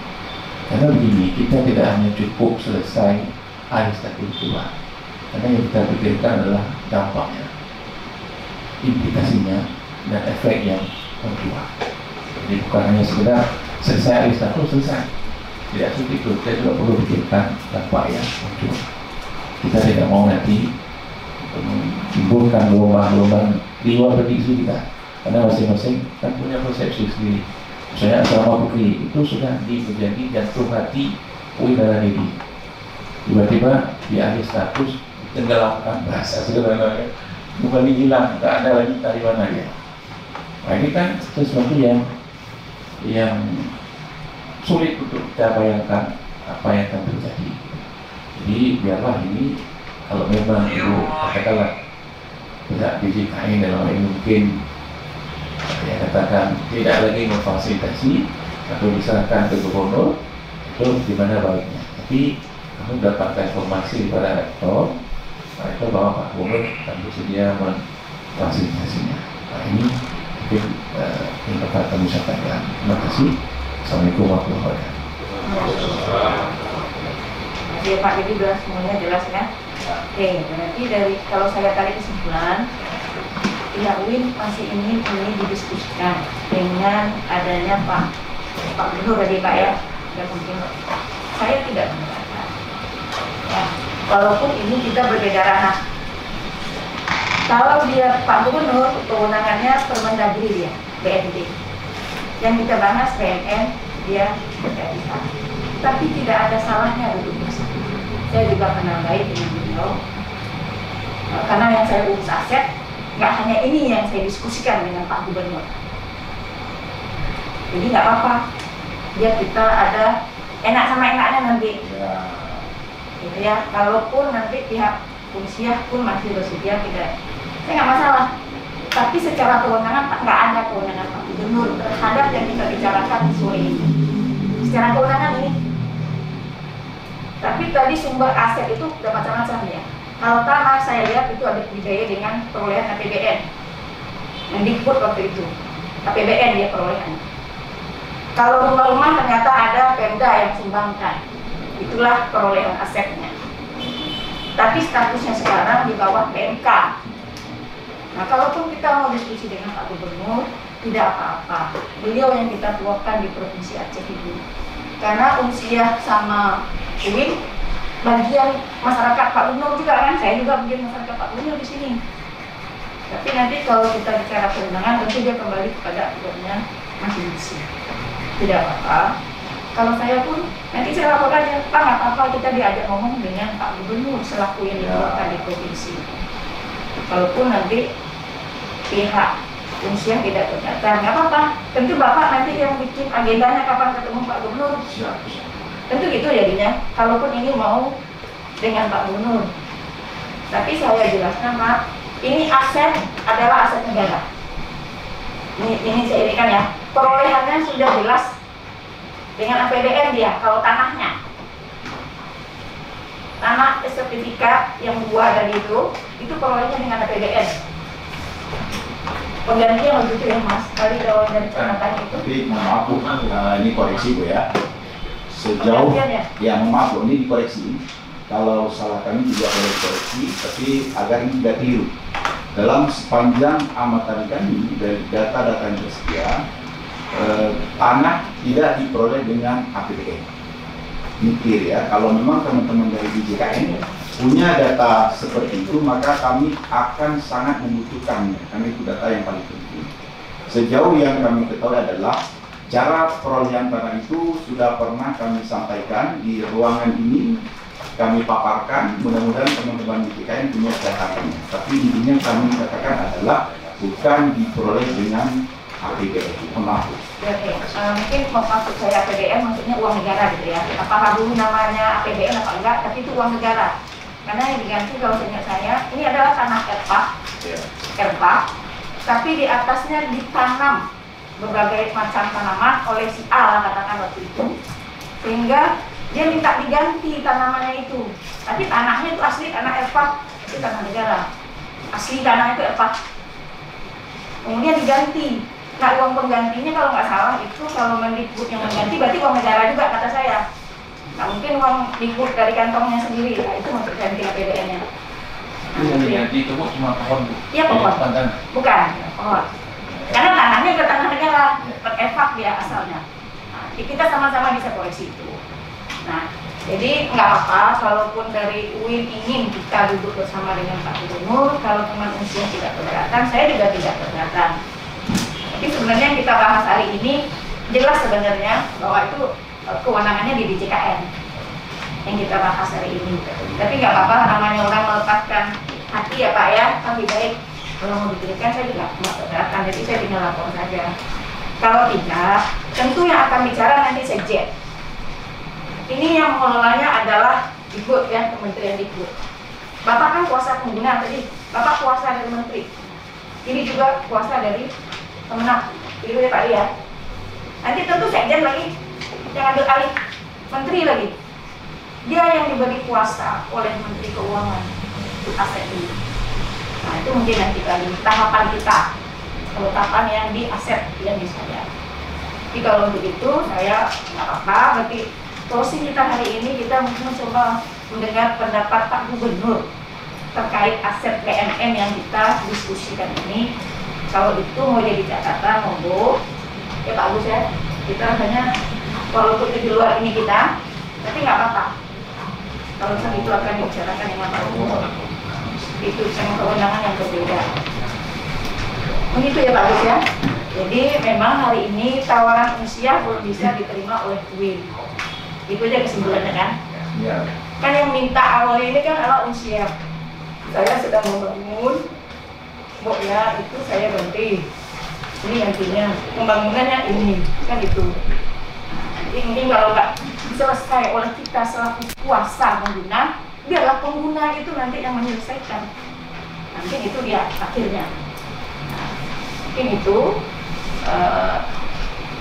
Karena begini, kita tidak hanya cukup selesai alih status dua. Karena yang kita pikirkan adalah dampaknya, implikasinya, dan efek yang kedua. Jadi bukan hanya sekedar selesai alih status selesai. Tidak seperti itu, kita juga perlu pikirkan dampak yang muncul. Kita tidak mau nanti menimbulkan gelombang-gelombang di luar prediksi kita. Karena masing-masing kan punya persepsi sendiri. Misalnya asrama Putri itu sudah menjadi jantung hati Wihara Nedi. Tiba-tiba di alih status tenggelamkan bahasa sederhana, kembali hilang, tak ada lagi dari mana dia. Nah ini kan sesuatu yang sulit untuk kita bayangkan apa yang akan terjadi. Jadi biarlah ini kalau memang itu katakanlah tidak DJKN dalam hal ini mungkin ya katakan tidak lagi memfasilitasi atau diserahkan ke gubernur, itu gimana baiknya. Tapi kami mendapatkan informasi pada rektor bahwa Pak Gubernur akan bersedia memfasilitasinya. Nah ini mungkin yang dapat kami sampaikan. Terima kasih. Assalamualaikum warahmatullahi wabarakatuh. Ya Pak, jadi sudah semuanya jelas ya. Oke, berarti dari kalau saya tarik kesimpulan, pihak UIN masih ingin ini didiskusikan dengan adanya Pak Gubernur tadi Pak ya. Dan mungkin saya tidak mengatakan. Ya, walaupun ini kita berbeda ranah. Kalau dia Pak Gubernur, kewenangannya Permendagri dia. BND. Yang kita bahas BNN, dia BPIK. Tapi tidak ada salahnya duduk bersama. Saya juga kenal baik dengan beliau. Karena yang saya urus aset, nggak hanya ini yang saya diskusikan dengan Pak Gubernur. Jadi nggak apa-apa, biar kita ada enak sama enaknya nanti. Gitu ya. Kalaupun nanti pihak Unsiah pun masih bersedia, tidak, saya nggak masalah. Tapi secara kewenangan nggak ada kewenangan Pak Gubernur terhadap yang kita bicarakan sore ini. Secara kewenangan ini. Tapi tadi sumber aset itu udah macam-macam ya. Kalau tanah saya lihat itu ada dibiayai dengan perolehan APBN. Mendikbud waktu itu, APBN dia perolehan. Kalau rumah-rumah ternyata ada Pemda yang sumbangkan, itulah perolehan asetnya. Tapi statusnya sekarang di bawah PMK. Nah, kalaupun kita mau diskusi dengan Pak Gubernur, tidak apa-apa. Beliau yang kita tuakan di Provinsi Aceh itu. Karena Unsiah sama UIN bagian masyarakat Pak Gubernur juga kan, saya juga bagian masyarakat Pak Gubernur di sini. Tapi nanti kalau kita bicara kewenangan, tentu dia kembali kepada aturannya masing-masing. Tidak apa-apa. Kalau saya pun nanti saya lapor aja, Pak nggak apa-apa kita diajak ngomong dengan Pak Gubernur selaku yang dikeluarkan di provinsi. Kalaupun nanti pihak Unsiah tidak terdaftar, nggak apa-apa. Tentu Bapak nanti yang bikin agendanya kapan ketemu Pak Gubernur. Tentu gitu jadinya. Kalaupun ini mau dengan Pak Gubernur. Tapi saya jelaskan Pak, ini aset adalah aset negara. Ini saya irikan ya. Perolehannya sudah jelas dengan APBN dia. Kalau tanahnya, tanah sertifikat yang dua tadi itu perolehannya dengan APBN. Penggantian begitu ya Mas. Tadi kalau dari catatan itu. Tapi mohon maaf Bu, ini koreksi Bu ya. Sejauh ya mohon maaf Bu, ini dikoreksi. Kalau salah kami juga boleh dikoreksi, tapi agar ini tidak keliru. Dalam sepanjang amatan kami dari data-data yang tersedia, tanah tidak diperoleh dengan APBN. Ini clear ya. Kalau memang teman-teman dari DJKN punya data seperti itu, maka kami akan sangat membutuhkannya, karena itu data yang paling penting. Sejauh yang kami ketahui adalah cara perolehan tanah itu sudah pernah kami sampaikan di ruangan ini, kami paparkan, mudah-mudahan teman-teman DJKN punya dataannya. Tapi intinya kami katakan adalah bukan diperoleh dengan APBN. Maaf. Oke, mungkin maksud saya APBN maksudnya uang negara gitu ya. Apakah dulu namanya APBN apa enggak, tapi itu uang negara. Karena yang diganti kalau seingat saya, ini adalah tanah erpak, tapi di atasnya ditanam berbagai macam tanaman oleh si A lah katakan waktu itu, sehingga dia minta diganti tanamannya itu. Tapi tanahnya itu asli tanah erpak, itu tanah negara. Asli tanah itu erpak. Kemudian diganti. Nah uang penggantinya kalau nggak salah itu kalau Mendikbud yang mengganti berarti uang negara juga kata saya. Nah mungkin uang Dikbud dari kantongnya sendiri, nah, itu maksud ganti APBN-nya. Yang diganti itu cuma pohon Bu? Iya pohon. Bukan pohon. Karena tanahnya ke tanah negara, terefak dia asalnya. Nah, kita sama-sama bisa koreksi itu. Nah, jadi nggak apa-apa kalaupun dari UIN ingin kita duduk bersama dengan Pak Gubernur, kalau teman Unsiah tidak keberatan, saya juga tidak keberatan. Tapi sebenarnya yang kita bahas hari ini jelas sebenarnya bahwa itu kewenangannya di DJKN yang kita bahas hari ini. Tapi nggak apa-apa, namanya orang melepaskan hati ya Pak ya, lebih baik kalau mau diberikan saya juga nggak keberatan, jadi saya tinggal lapor saja. Kalau tidak, tentu yang akan bicara nanti Sekjen. Ini yang mengelolanya adalah Dikbud ya, Kementerian Dikbud. Bapak kan kuasa pengguna tadi, Bapak kuasa dari Menteri. Ini juga kuasa dari Kemenang, itu ya Pak ya. Nanti tentu Sekjen lagi yang ambil alih, Menteri lagi. Dia yang diberi kuasa oleh Menteri Keuangan untuk aset ini. Nah itu mungkin nanti kali tahapan kita, penetapan yang di aset yang di saya. Jadi kalau begitu saya nggak apa-apa. Berarti closing kita hari ini kita mungkin coba mendengar pendapat Pak Gubernur terkait aset BNN yang kita diskusikan ini. Kalau itu mau jadi catatan monggo, ya Pak Agus ya. Kita hanya walaupun di luar ini kita, tapi nggak apa-apa. Kalau itu akan dibicarakan dengan Pak Gubernur. Itu sama kewenangan yang berbeda. Begitu ya Pak Agus ya. Jadi memang hari ini tawaran usia belum bisa diterima oleh UIN. Itu aja kesimpulannya kan? Ya. Kan yang minta awal ini kan adalah usia. Saya sedang membangun, pokoknya itu saya berhenti. Ini nantinya pembangunannya ini kan itu. Jadi mungkin kalau nggak selesai oleh kita selaku kuasa pengguna, biarlah pengguna itu nanti yang menyelesaikan. Nanti itu dia akhirnya. Nah, mungkin itu.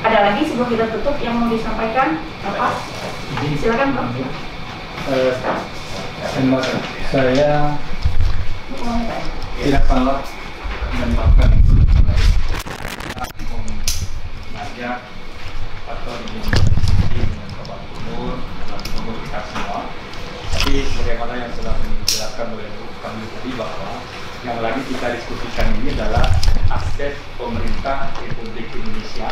Ada lagi sebelum kita tutup yang mau disampaikan apa? Silakan Bang. Saya tidak salah menambahkan mengajak atau dengan Bapak Gubernur kita semua. Tapi bagaimana yang sudah dijelaskan oleh kami tadi bahwa yang lagi kita diskusikan ini adalah aset pemerintah Republik Indonesia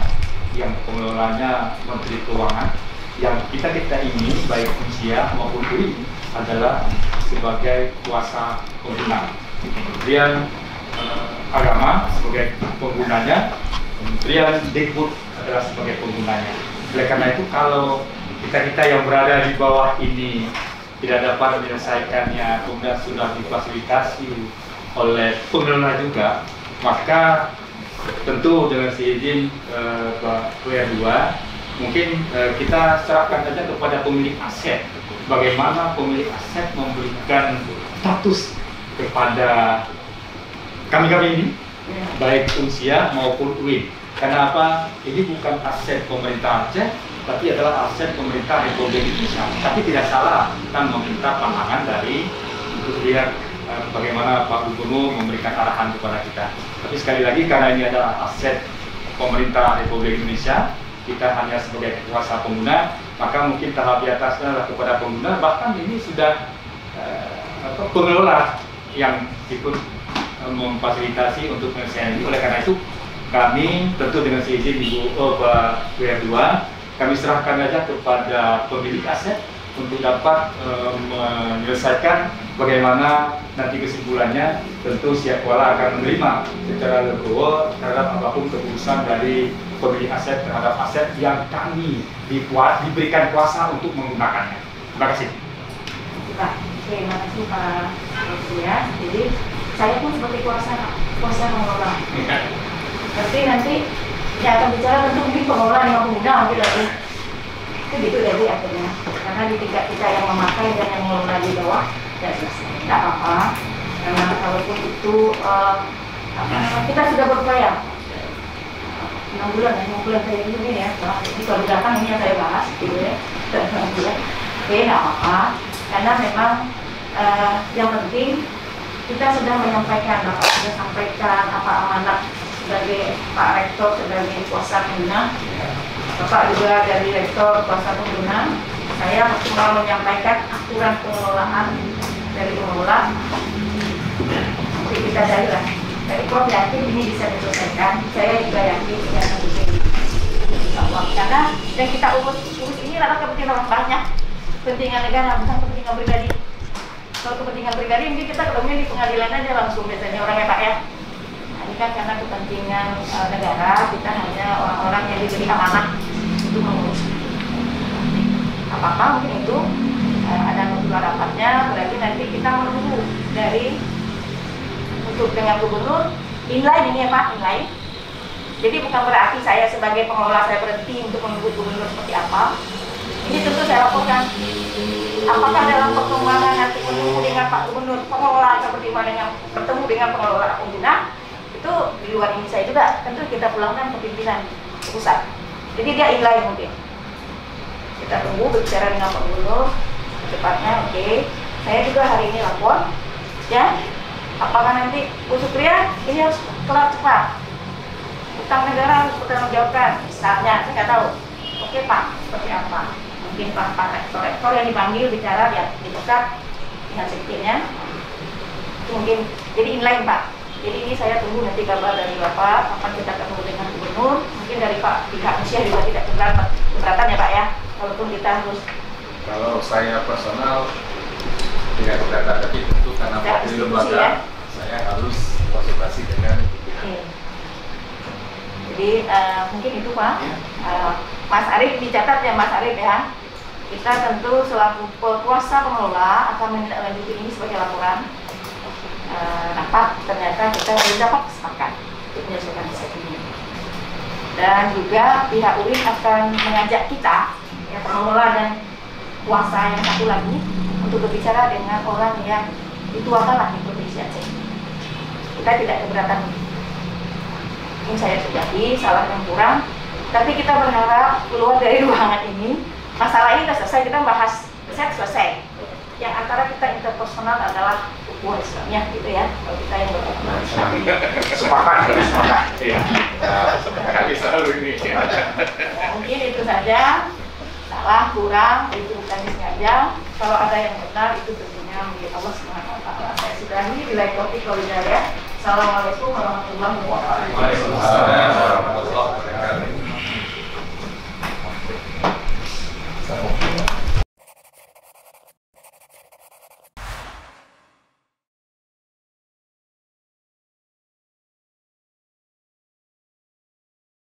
yang pengelolanya Menteri Keuangan, yang kita ini baik usia maupun UIN adalah sebagai kuasa pengguna. Kemudian agama sebagai penggunanya, kemudian Dikbud adalah sebagai penggunanya. Oleh karena itu kalau kita yang berada di bawah ini tidak dapat menyelesaikannya, kemudian sudah difasilitasi oleh pengelola juga, maka tentu dengan seizin Pak WR2 mungkin kita serahkan saja kepada pemilik aset, bagaimana pemilik aset memberikan status kepada kami ini, baik usia maupun UIN. Karena apa? Ini bukan aset pemerintah Aceh, tapi adalah aset pemerintah Republik Indonesia. Tapi tidak salah kita meminta pandangan dari untuk lihat bagaimana Pak Gubernur memberikan arahan kepada kita. Tapi sekali lagi karena ini adalah aset pemerintah Republik Indonesia, kita hanya sebagai kuasa pengguna, maka mungkin tahap di atasnya adalah kepada pengguna. Bahkan ini sudah pengelola yang ikut memfasilitasi untuk penyelesaian ini. Oleh karena itu kami tentu dengan seizin Ibu Pak WR2, kami serahkan saja kepada pemilik aset untuk dapat menyelesaikan bagaimana nanti kesimpulannya. Tentu siap kuala akan menerima secara legowo terhadap apapun keputusan dari pemilik aset terhadap aset yang kami diberikan kuasa untuk menggunakannya. Terima kasih. Terima kasih Pak ya. Jadi saya pun seperti kuasa mengelola. Berarti nanti ya akan bicara tentu mungkin pengelola yang pengguna mungkin lagi. Itu gitu ya Bu akhirnya. Karena di tingkat kita yang memakai dan yang mengelola di bawah ya selesai. Tidak apa-apa. Karena kalaupun itu kita sudah berupaya 6 bulan kayak gini ya. Jadi kalau datang ini yang saya bahas gitu ya. 6 bulan. Oke, tidak apa-apa. Karena memang yang penting kita sudah menyampaikan, Bapak sudah sampaikan apa amanat sebagai Pak Rektor sebagai kuasa pengguna, Bapak juga dari Rektor kuasa pengguna. Saya cuma menyampaikan aturan pengelolaan dari pengelola. Jadi kita cari lah. Jadi Prof yakin ini bisa diselesaikan. Saya juga yakin ini akan bisa. Karena yang kita urus ini adalah kepentingan orang banyak, kepentingan negara bukan kepentingan pribadi. Kalau kepentingan pribadi mungkin kita ketemunya di pengadilan aja langsung biasanya orangnya Pak ya. Ini kan karena kepentingan negara, kita hanya orang-orang yang diberi amanah untuk mengurus. Apa-apa mungkin itu ada notula rapatnya, berarti nanti kita menunggu dari untuk dengan gubernur inline ini ya Pak, inline. Jadi bukan berarti saya sebagai pengelola saya berhenti untuk menunggu gubernur seperti apa. Ini tentu saya laporkan. Apakah dalam perkembangan nanti menunggu dengan Pak Gubernur pengelola atau bagaimana dengan bertemu dengan pengelola pengguna itu di luar ini saya juga tentu kita pulangkan ke pimpinan pusat. Jadi dia inline mungkin. Kita tunggu berbicara dengan Pak Gubernur secepatnya. Oke. Saya juga hari ini lapor. Ya. Apakah nanti Bu Supriya ini harus kelar cepat? Utang negara harus bertanggungjawabkan. Misalnya saya nggak tahu. Oke Pak, seperti apa? Mungkin Pak Rektor yang dipanggil bicara di pusat dengan sekjennya itu mungkin jadi inline Pak. Jadi ini saya tunggu nanti kabar dari Bapak kapan kita ketemu dengan gubernur. Mungkin dari Pak pihak Asia juga tidak keberatan ya Pak ya, walaupun kita harus. Kalau saya personal tidak keberatan, tapi tentu karena mewakili lembaga ya, saya harus konsultasi dengan Oke. Jadi mungkin itu Pak. Mas Arief dicatat ya Mas Arief ya. Kita tentu selaku kuasa pengelola akan menindaklanjuti ini sebagai laporan rapat. Ternyata kita belum dapat sepakat untuk menyelesaikan ini. Dan juga pihak UIN akan mengajak kita, ya, pengelola dan kuasa yang satu lagi, untuk berbicara dengan orang yang dituakan lah di Provinsi Aceh. Kita tidak keberatan. Mungkin saya pribadi salah dan kurang, tapi kita berharap keluar dari ruangan ini, masalah ini sudah selesai, kita bahas selesai. Yang antara kita interpersonal adalah ukhuwah Islamiyah gitu ya, kalau kita yang berhubungan Sepakat. Iya. Sepakat selalu ini. mungkin itu saja. Salah, kurang, itu bukan disengaja. Kalau ada yang benar, itu tentunya milik Allah Subhanahu wa Ta'ala. Saya sudahi, bila taufiq wal hidayah. Assalamualaikum warahmatullahi wabarakatuh.